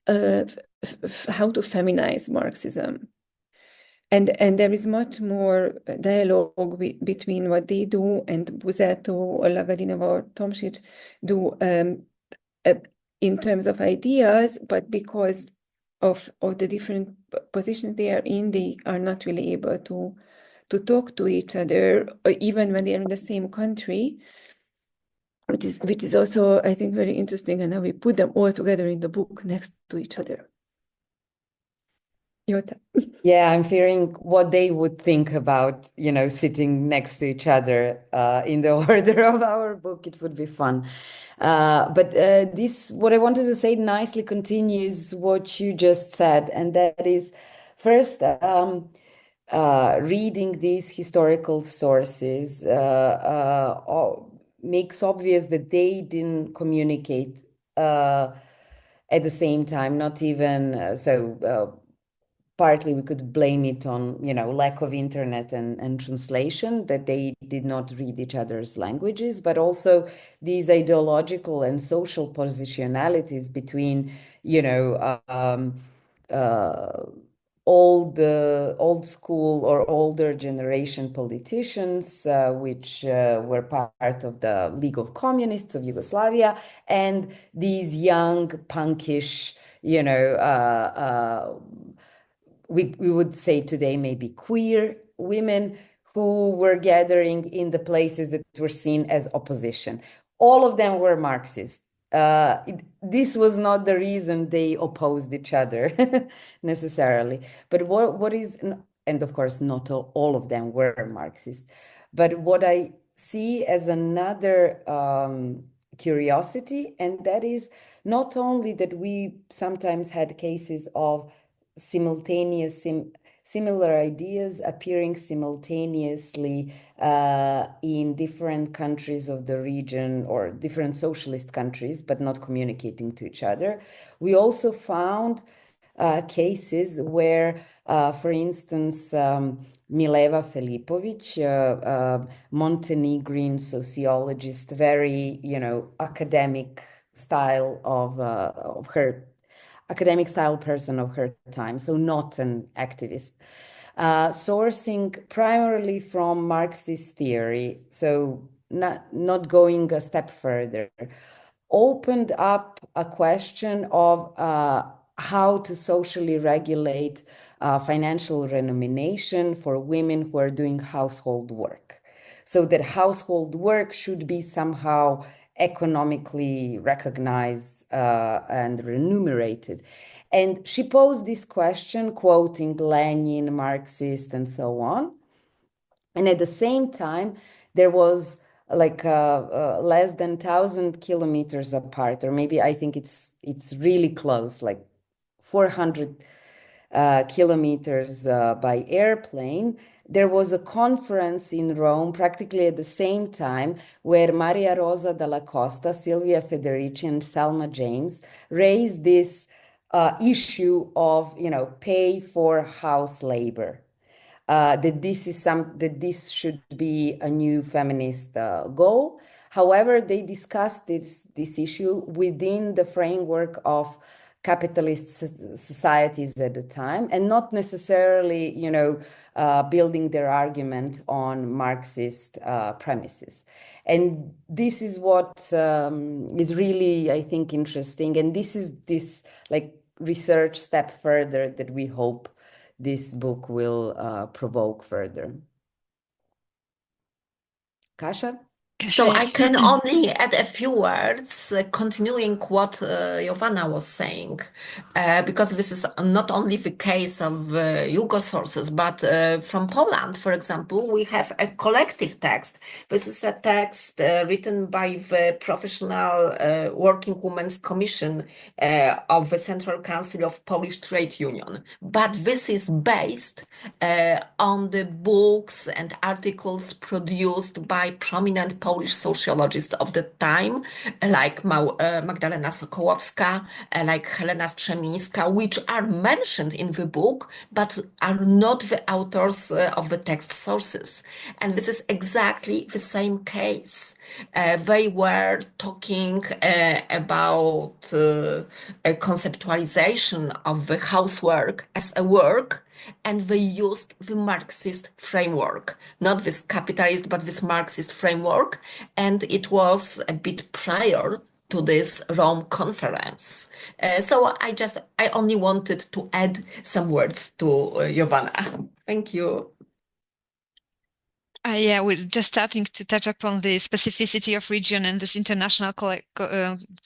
how to feminize Marxism. And there is much more dialogue between what they do and Buzatu or Lagadinova or Tomšić do in terms of ideas, but because of the different positions they are in, they are not really able to talk to each other, or even when they are in the same country, which is also, I think, very interesting. And now we put them all together in the book next to each other. Jota. Yeah, I'm fearing what they would think about, sitting next to each other in the order of our book. It would be fun. But what I wanted to say nicely continues what you just said, and that is first, reading these historical sources makes obvious that they didn't communicate at the same time, not even partly we could blame it on, lack of internet and translation, that they did not read each other's languages, but also these ideological and social positionalities between, old school or older generation politicians, which were part of the League of Communists of Yugoslavia, and these young, punkish, we would say today maybe queer women who were gathering in the places that were seen as opposition. All of them were Marxist. This was not the reason they opposed each other necessarily. But what is, and of course, not all of them were Marxist. But what I see as another curiosity, and that is not only that we sometimes had cases of simultaneous similar ideas appearing simultaneously in different countries of the region or different socialist countries, but not communicating to each other. We also found cases where, for instance, Mileva Filipović, Montenegrin sociologist, very, academic style of her academic style person of her time, so not an activist, sourcing primarily from Marxist theory, so not going a step further, opened up a question of how to socially regulate financial remuneration for women who are doing household work. So that household work should be somehow economically recognized and remunerated. And she posed this question, quoting Lenin, Marxist, and so on. And at the same time, there was like less than 1,000 kilometers apart, or maybe I think it's really close, like 400 kilometers by airplane. There was a conference in Rome practically at the same time where Maria Rosa Dalla Costa, Silvia Federici, and Selma James raised this issue of, pay for house labor. That this should be a new feminist goal. However, they discussed this issue within the framework of capitalist societies at the time, and not necessarily, building their argument on Marxist premises. And this is what is really, I think, interesting. And this is this like research step further that we hope this book will provoke further. Kasia? So I can only add a few words, continuing what Jovana was saying, because this is not only the case of Yugo sources, but from Poland, for example, we have a collective text. This is a text written by the Professional Working Women's Commission of the Central Council of Polish Trade Union. But this is based on the books and articles produced by prominent Polish sociologists of the time, like Magdalena Sokołowska, like Helena Strzemińska, which are mentioned in the book, but are not the authors of the text sources. And this is exactly the same case. They were talking about a conceptualization of the housework as a work, and they used the Marxist framework, not this capitalist, but this Marxist framework. And it was a bit prior to this Rome conference. So I only wanted to add some words to Jovana. Thank you. Yeah, we're just starting to touch upon the specificity of region and this international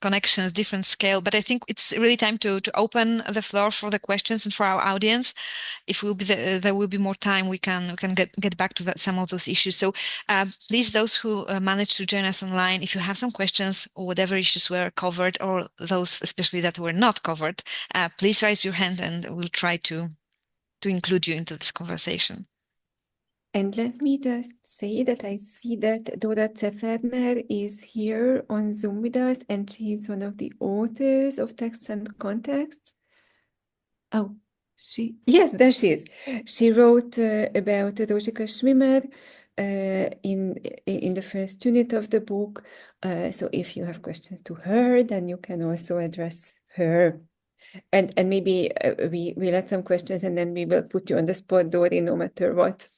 connections, different scale. But I think it's really time to open the floor for the questions and for our audience. If there will be more time, we can get back to some of those issues. So please, those who managed to join us online, if you have some questions or whatever issues were covered, or those especially that were not covered, please raise your hand and we'll try to include you into this conversation. And let me just say that I see that Dora Ceferner is here on Zoom with us, and she's one of the authors of Texts and Contexts. Oh, yes, there she is. She wrote about Rózsika Schwimmer in the first unit of the book. So if you have questions to her, then you can also address her. And maybe we let some questions and then we will put you on the spot, Dori, no matter what.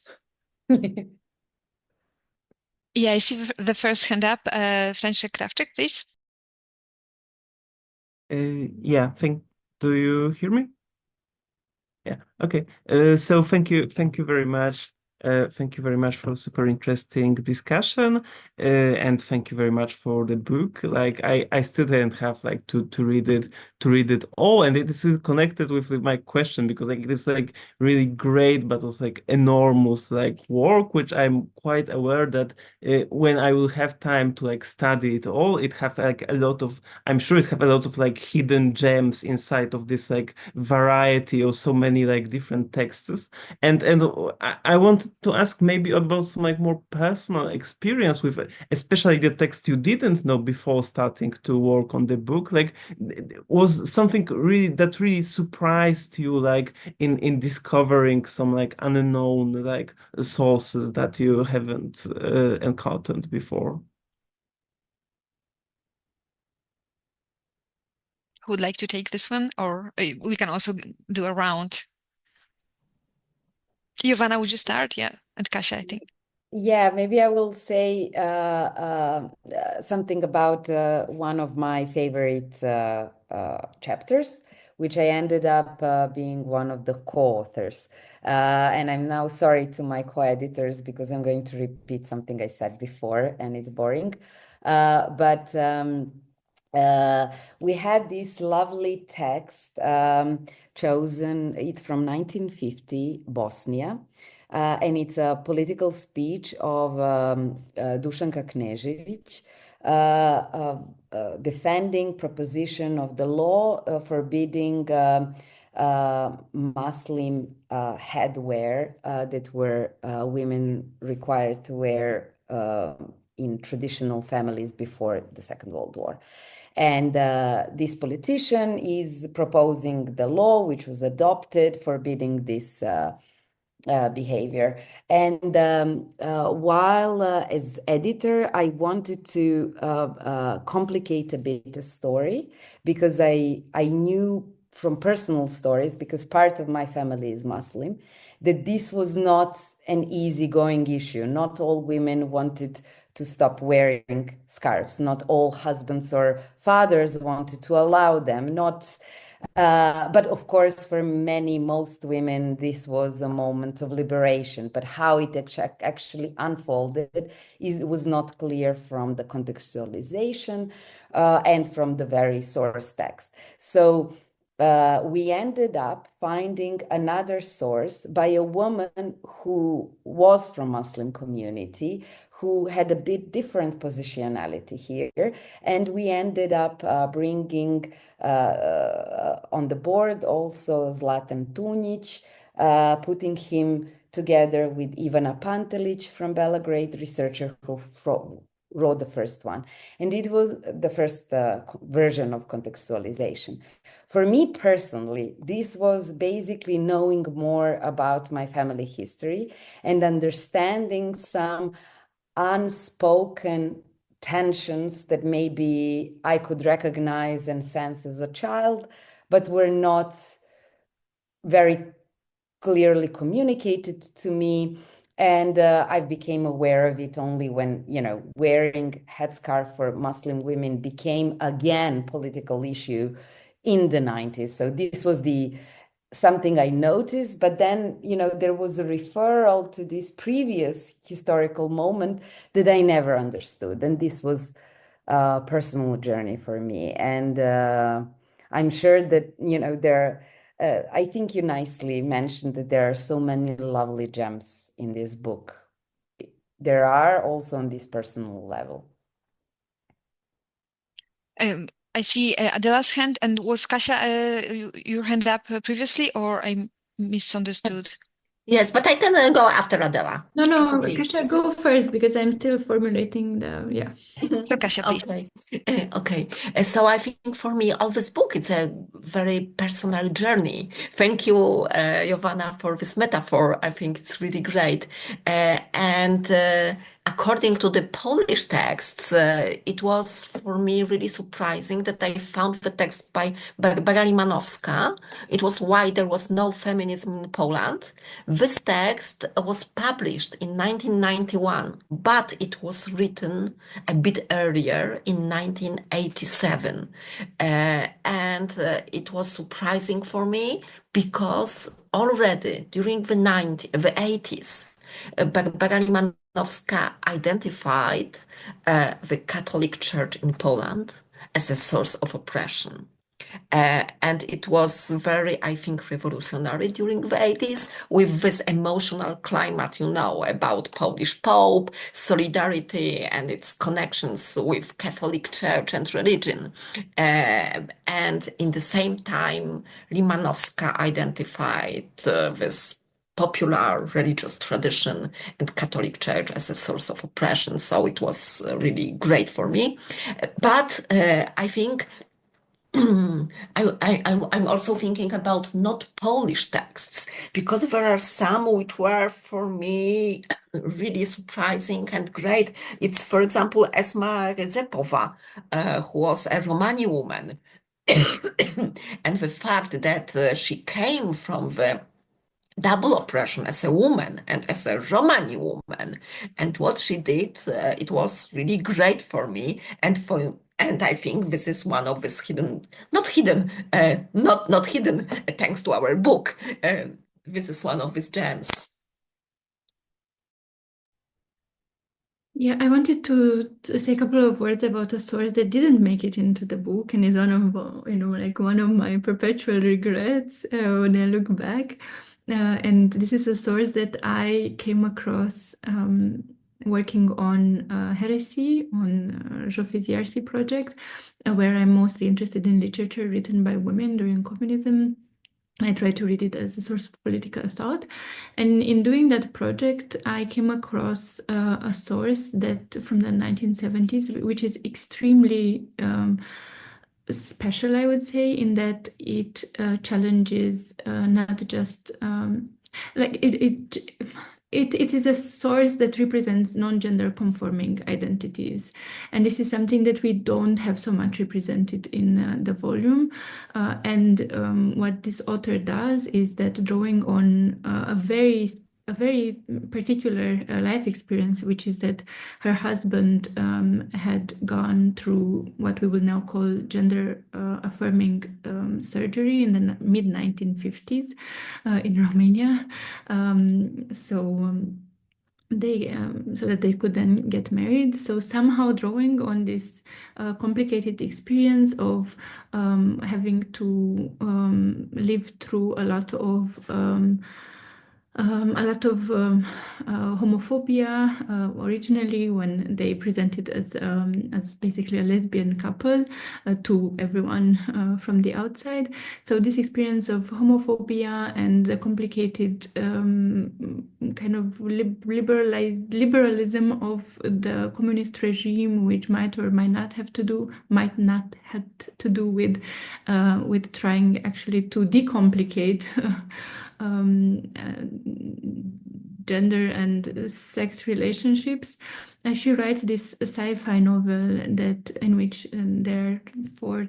Yeah, I see the first hand up. Franciszek Krawczyk, please. Yeah, do you hear me? Yeah, okay. So thank you very much. Thank you very much for super interesting discussion, and thank you very much for the book. Like I still didn't have like to read it all, and it is really connected with my question, because like it is like really great, but also like enormous like work, which I'm quite aware that when I will have time to like study it all, it have like a lot of, I'm sure it have a lot of like hidden gems inside of this like variety of so many like different texts. And I want to ask maybe about some like more personal experience with especially the text you didn't know before starting to work on the book. Like, was something really surprised you, like in discovering some like unknown like sources that you haven't encountered before? Who would like to take this one, or we can also do a round? Jovana, would you start? Yeah, and Kasia, I think. Yeah, maybe I will say something about one of my favorite chapters, which I ended up being one of the co-authors. And I'm now sorry to my co-editors because I'm going to repeat something I said before and it's boring. But we had this lovely text chosen. It's from 1950, Bosnia. And it's a political speech of Dušanka Knežević, defending proposition of the law forbidding Muslim headwear that were women required to wear in traditional families before the Second World War. And this politician is proposing the law, which was adopted, forbidding this behavior. And while as editor, I wanted to complicate a bit the story, because I knew from personal stories, because part of my family is Muslim, that this was not an easygoing issue. Not all women wanted to stop wearing scarves. Not all husbands or fathers wanted to allow them. But of course, for most women, this was a moment of liberation. But how it actually unfolded was not clear from the contextualization and from the very source text. So we ended up finding another source by a woman who was from Muslim community, who had a bit different positionality here. And we ended up bringing on the board also Zlatan Tunić, putting him together with Ivana Pantelić from Belgrade, researcher who wrote the first one. And it was the first version of contextualization. For me personally, this was basically knowing more about my family history and understanding some unspoken tensions that maybe I could recognize and sense as a child, but were not very clearly communicated to me. And I became aware of it only when, wearing headscarf for Muslim women became again political issue in the 90s. So this was the something I noticed, but then, there was a referral to this previous historical moment that I never understood. And this was a personal journey for me. And I'm sure that, I think you nicely mentioned that there are so many lovely gems in this book. There are also on this personal level. I see Adela's hand, and was Kasia your hand up previously, or I misunderstood? Yes, but I can go after Adela. No, So please. Kasia, go first because I'm still formulating yeah. So Kasia, please. Okay. So I think for me, all this book, it's a very personal journey. Thank you, Jovana, for this metaphor. I think it's really great. And according to the Polish texts, it was for me really surprising that I found the text by Bagalimanowska. It was why there was no feminism in Poland. This text was published in 1991, but it was written a bit earlier in 1987. And it was surprising for me because already during the 80s, Bagalimanowska identified the Catholic Church in Poland as a source of oppression. And it was very, I think, revolutionary during the 80s with this emotional climate, about Polish Pope, solidarity and its connections with Catholic Church and religion. And in the same time, Limanowska identified this popular religious tradition and Catholic Church as a source of oppression. So it was really great for me. But I think I'm also thinking about not Polish texts, because there are some which were for me really surprising and great. It's, for example, Esma Rezepova, who was a Romani woman. And the fact that she came from the double oppression as a woman and as a Romani woman, and what she did, it was really great for me, and I think this is one of these not hidden, thanks to our book. This is one of these gems. Yeah, I wanted to say a couple of words about a source that didn't make it into the book and is one of, one of my perpetual regrets when I look back. And this is a source that I came across working on heresy, on Zsófia's Jersey project, where I'm mostly interested in literature written by women during communism. I try to read it as a source of political thought. And in doing that project, I came across a source that from the 1970s, which is extremely special, I would say, in that it challenges not just it is a source that represents non-gender conforming identities. And this is something that we don't have so much represented in the volume. And what this author does is that, drawing on a very particular life experience, which is that her husband had gone through what we will now call gender affirming surgery in the mid-1950s in Romania. So that they could then get married. So somehow drawing on this complicated experience of having to live through a lot of homophobia originally, when they presented as basically a lesbian couple to everyone from the outside. So this experience of homophobia and the complicated kind of liberalism of the communist regime, which might not have to do with trying actually to decomplicate gender and sex relationships. She writes this sci-fi novel in which there are 4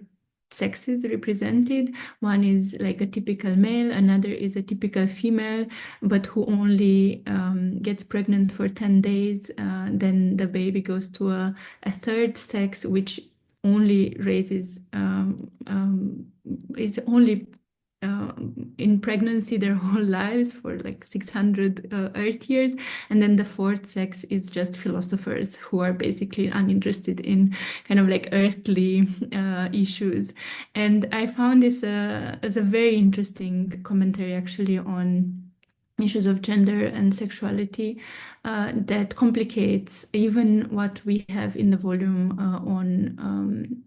sexes represented. One is like a typical male, another is a typical female, but who only gets pregnant for 10 days. Then the baby goes to a third sex, which only raises is only in pregnancy their whole lives for like 600 Earth years, and then the fourth sex is just philosophers who are basically uninterested in kind of like earthly issues. And I found this as a very interesting commentary actually on issues of gender and sexuality that complicates even what we have in the volume on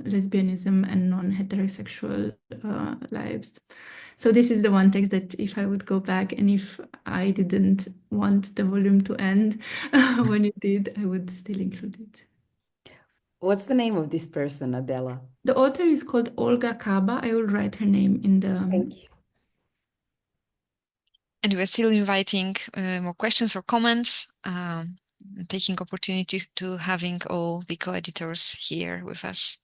lesbianism and non-heterosexual lives. So this is the one text that if I would go back and if I didn't want the volume to end when it did, I would still include it. What's the name of this person, Adela? The author is called Olga Kaba. I will write her name in the... Thank you. And we're still inviting more questions or comments, taking opportunity to having all the co-editors here with us.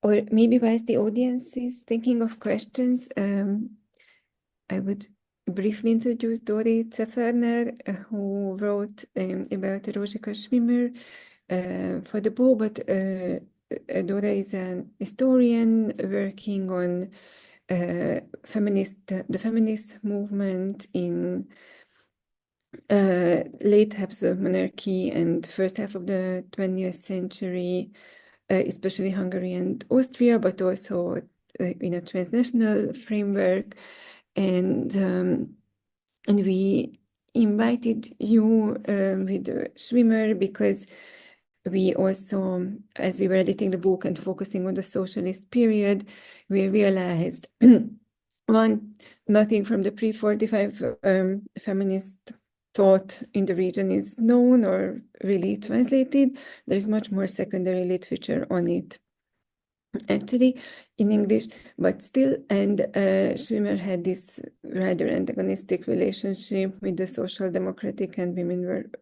Or maybe whilst the audience is thinking of questions, I would briefly introduce Dori Zeferner, who wrote about Rózsika Schwimmer for the book, but Dora is an historian working on the feminist movement in late Habsburg monarchy and first half of the 20th century, especially Hungary and Austria, but also in a transnational framework. And we invited you with Schwimmer because we also, as we were editing the book and focusing on the socialist period, we realized nothing from the pre-45 feminist thought in the region is known or really translated. There is much more secondary literature on it, actually, in English, but still. And Schwimmer had this rather antagonistic relationship with the social democratic and women workers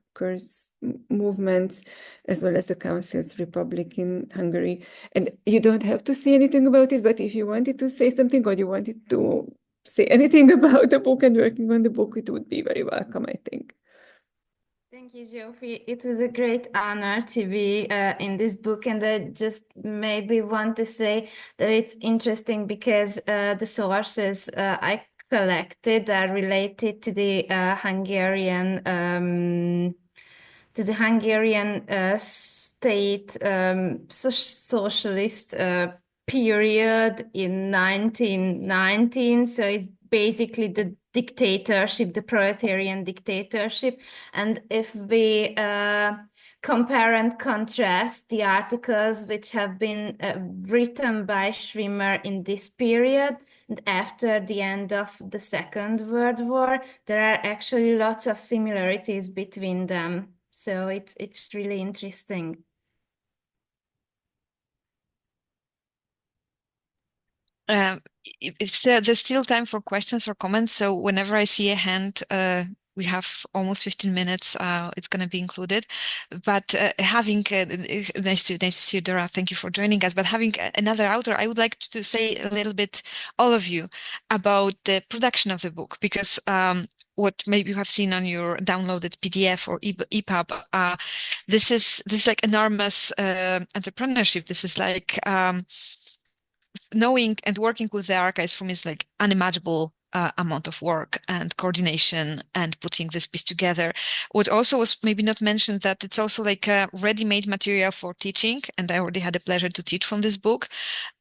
movements, as well as the Council's Republic in Hungary. And you don't have to say anything about it, but if you wanted to say something or you wanted to say anything about the book and working on the book, it would be very welcome, I think. Thank you, Zsófia. It was a great honor to be in this book, and I just maybe want to say that it's interesting because the sources I collected are related to the Hungarian state socialist period in 1919. So it's basically the dictatorship, the proletarian dictatorship. And if we compare and contrast the articles which have been written by Schwimmer in this period and after the end of the Second World War, there are actually lots of similarities between them. So it's really interesting. There's still time for questions or comments. So whenever I see a hand, we have almost 15 minutes. It's going to be included. But having nice to see you, Dora. Thank you for joining us. But having another author, I would like to say a little bit, all of you, about the production of the book, because what maybe you have seen on your downloaded PDF or EPUB, this is like enormous entrepreneurship. This is like knowing and working with the archives for me is like unimaginable amount of work and coordination and putting this piece together. What also was maybe not mentioned, that it's also like a ready-made material for teaching, and I already had the pleasure to teach from this book,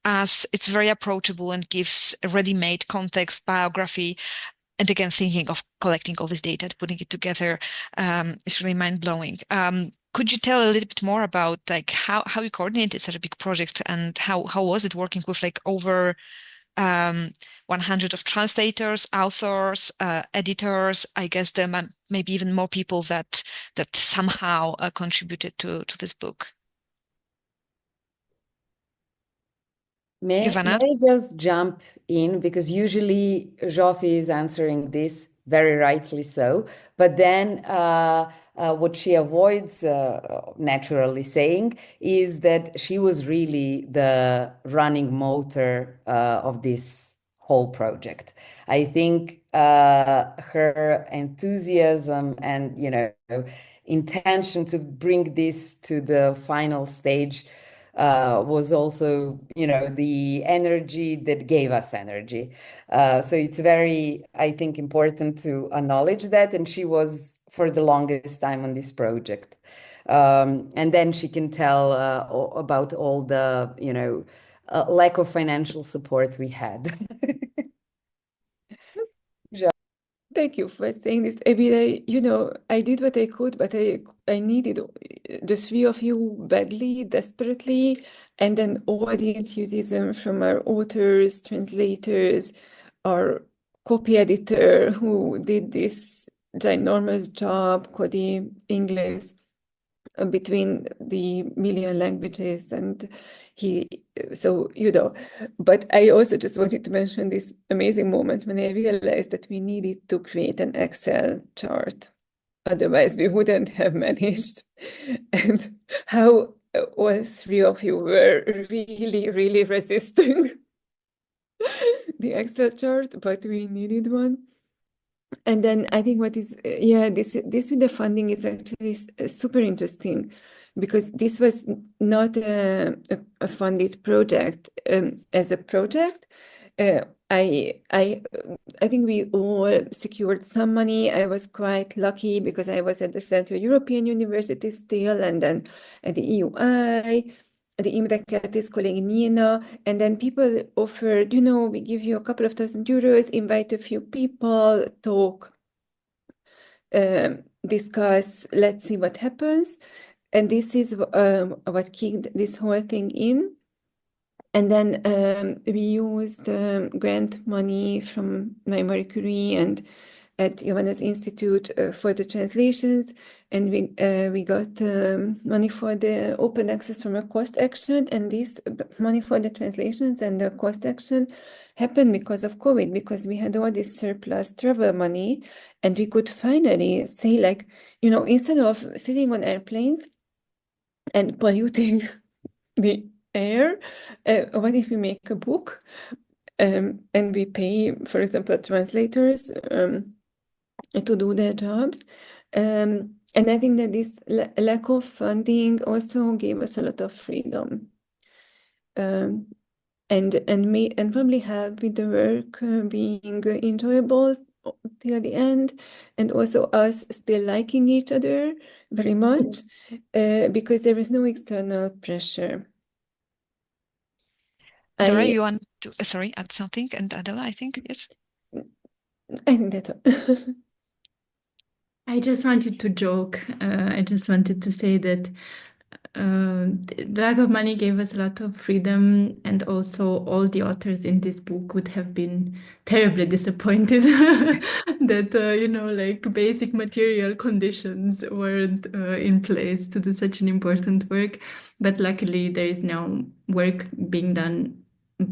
as it's very approachable and gives a ready-made context, biography. And again, thinking of collecting all this data, putting it together is really mind-blowing. Could you tell a little bit more about like how you coordinated such a big project, and how was it working with like over 100 of translators, authors, editors? I guess there might maybe even more people that somehow contributed to this book. May Jovana? I just jump in, because usually Zsófia is answering this, very rightly so, but then what she avoids naturally saying is that she was really the running motor of this whole project. I think her enthusiasm and, intention to bring this to the final stage was also, the energy that gave us energy. So it's very, I think, important to acknowledge that. And she was for the longest time on this project. And then she can tell about all the, lack of financial support we had. Thank you for saying this. I mean, I did what I could, but I needed the three of you badly, desperately, and then all the enthusiasm from our authors, translators, our copy editor who did this ginormous job coding English between the million languages, and but I also just wanted to mention this amazing moment when I realized that we needed to create an Excel chart, otherwise we wouldn't have managed, and how all three of you were really, really resisting the Excel chart, but we needed one. And then I think what is, this with the funding is actually super interesting, because this was not a funded project. As a project, I think we all secured some money. I was quite lucky because I was at the Central European University still, and then at the EUI, the Imre colleague Nina, and then people offered, we give you a couple of €1,000, invite a few people, talk, discuss, let's see what happens. And this is what kicked this whole thing in. And then we used grant money from my Marie Curie and at Jovana's Institute for the translations, and we got money for the open access from a cost action, and this money for the translations and the cost action happened because of COVID, because we had all this surplus travel money, and we could finally say, like, instead of sitting on airplanes and polluting the air, what if we make a book and we pay, for example, translators to do their jobs. And I think that this lack of funding also gave us a lot of freedom, and probably helped with the work being enjoyable till the end, and also us still liking each other very much, because there is no external pressure. Dora, you want to add something? And Adela, I think, yes. I think that's all. I just wanted to joke. I just wanted to say that the lack of money gave us a lot of freedom, and also all the authors in this book would have been terribly disappointed that like basic material conditions weren't in place to do such an important work. But luckily, there is now work being done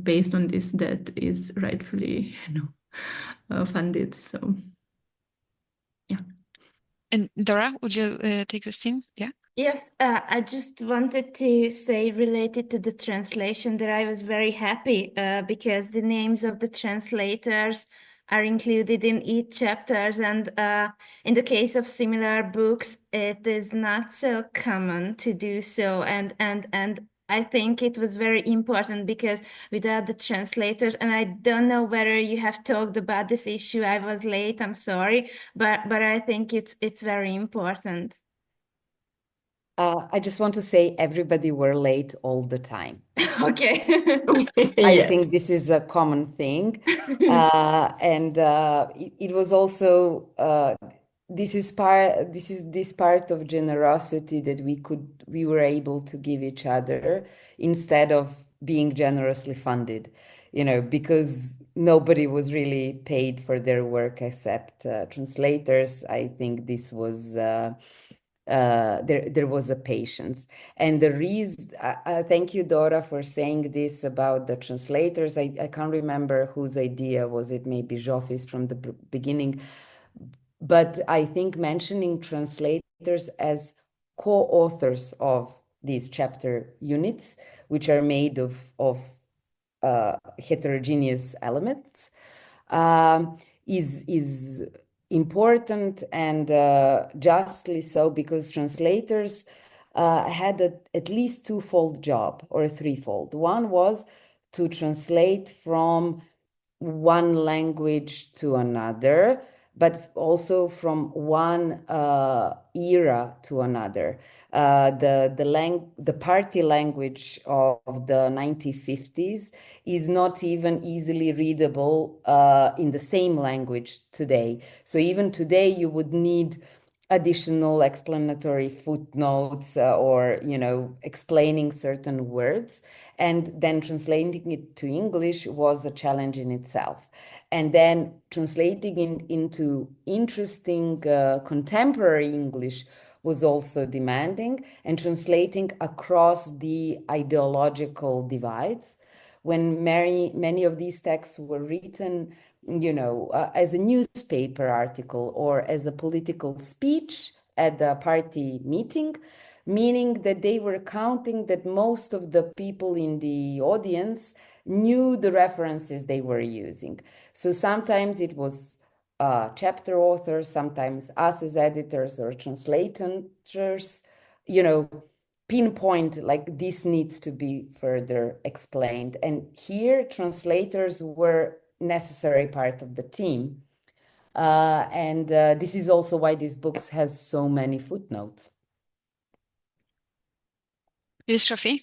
based on this that is rightfully funded. So. And Dora, would you take this scene? Yeah. Yes, I just wanted to say, related to the translation, that I was very happy because the names of the translators are included in each chapters, and in the case of similar books, it is not so common to do so, and I think it was very important, because without the translators, and I don't know whether you have talked about this issue, I was late, I'm sorry, but I think it's very important. I just want to say everybody were late all the time. Okay. I think this is a common thing. And it was also this part of generosity that we were able to give each other instead of being generously funded, because nobody was really paid for their work except translators. I think this was there was a patience, and the reason. Thank you, Dora, for saying this about the translators. I can't remember whose idea was it. Maybe Zsófia's from the beginning, but I think mentioning translators as co-authors of these chapter units, which are made of heterogeneous elements, is important and justly so, because translators had at least twofold job or a threefold. One was to translate from one language to another, but also from one era to another. The party language of the 1950s is not even easily readable in the same language today. So even today, you would need additional explanatory footnotes or, explaining certain words. And then translating it to English was a challenge in itself. And then translating into interesting contemporary English was also demanding, and translating across the ideological divides. When many of these texts were written, as a newspaper article or as a political speech at the party meeting, meaning that they were counting that most of the people in the audience knew the references they were using. So sometimes it was chapter authors, sometimes us as editors or translators, pinpoint like this needs to be further explained. And here translators were necessary part of the team. And this is also why this book has so many footnotes. Yes, Zsófia?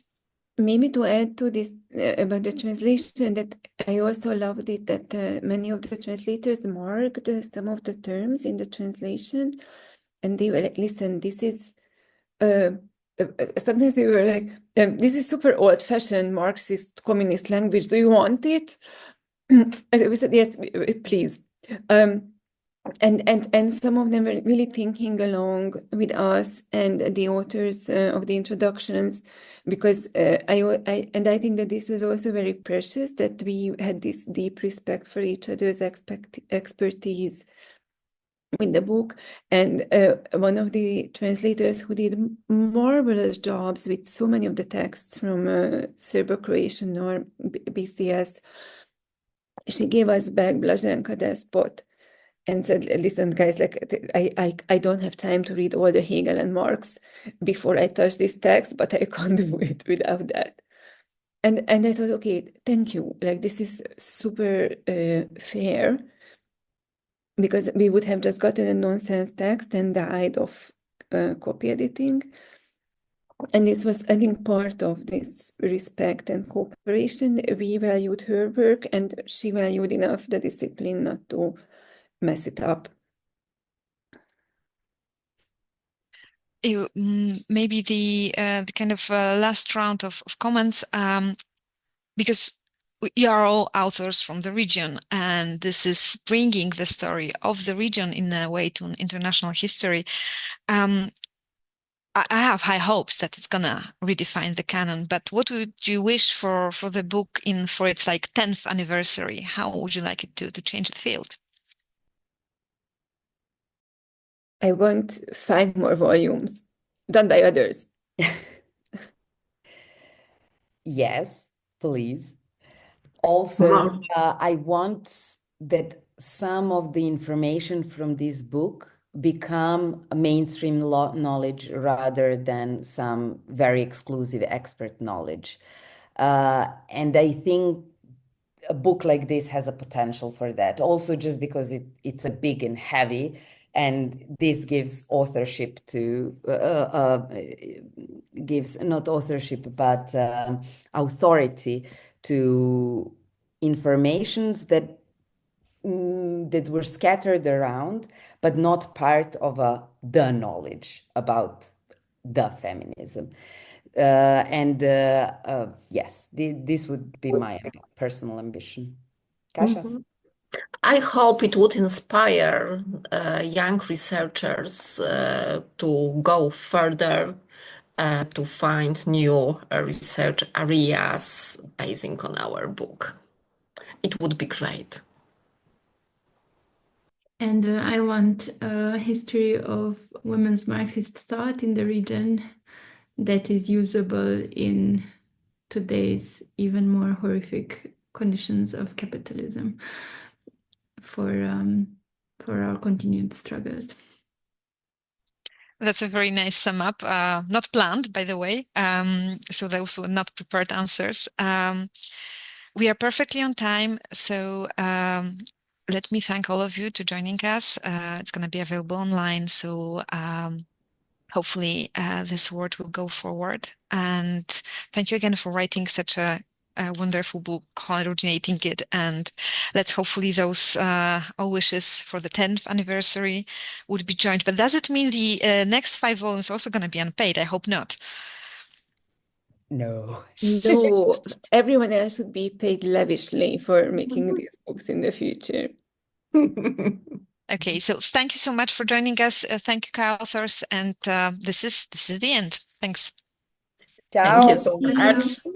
Maybe to add to this about the translation, that I also loved it that many of the translators marked some of the terms in the translation, and they were like, listen, this is sometimes they were like, this is super old-fashioned Marxist communist language. Do you want it? And we said, yes, please. And some of them were really thinking along with us and the authors of the introductions, because I think that this was also very precious, that we had this deep respect for each other's expertise in the book. And one of the translators who did marvelous jobs with so many of the texts from Serbo-Croatian or BCS, she gave us back Blaženka Despot and said, listen, guys, like I don't have time to read all the Hegel and Marx before I touch this text, but I can't do it without that. And I thought, okay, thank you. Like, this is super fair, because we would have just gotten a nonsense text and died of copy editing. And this was, I think, part of this respect and cooperation. We valued her work, and she valued enough the discipline not to mess it up. Maybe the kind of last round of comments, because you are all authors from the region, and this is bringing the story of the region in a way to an international history. I have high hopes that it's gonna redefine the canon, but what would you wish for the book for its 10th anniversary? How would you like it to change the field? I want 5 more volumes done by others. Yes, please. Also, I want that some of the information from this book become a mainstream knowledge rather than some very exclusive expert knowledge. And I think a book like this has a potential for that. Also, just because it's a big and heavy, and this gives authorship to, gives not authorship, but authority to informations that were scattered around, but not part of the knowledge about the feminism. Yes, this would be my personal ambition. Kasia? I hope it would inspire young researchers to go further, to find new research areas basing on our book. It would be great. And I want a history of women's Marxist thought in the region that is usable in today's even more horrific conditions of capitalism for our continued struggles. That's a very nice sum up. Not planned, by the way. So those were not prepared answers. We are perfectly on time. So let me thank all of you to joining us. It's going to be available online. So hopefully this work will go forward. And thank you again for writing such a wonderful book, coordinating it, and let's hopefully those all wishes for the 10th anniversary would be joined. But does it mean the next 5 volumes are also going to be unpaid? I hope not. No. No, everyone else should be paid lavishly for making these books in the future. Okay, so thank you so much for joining us. Thank you, co-authors, and this is the end. Thanks. Ciao. Thank you so much.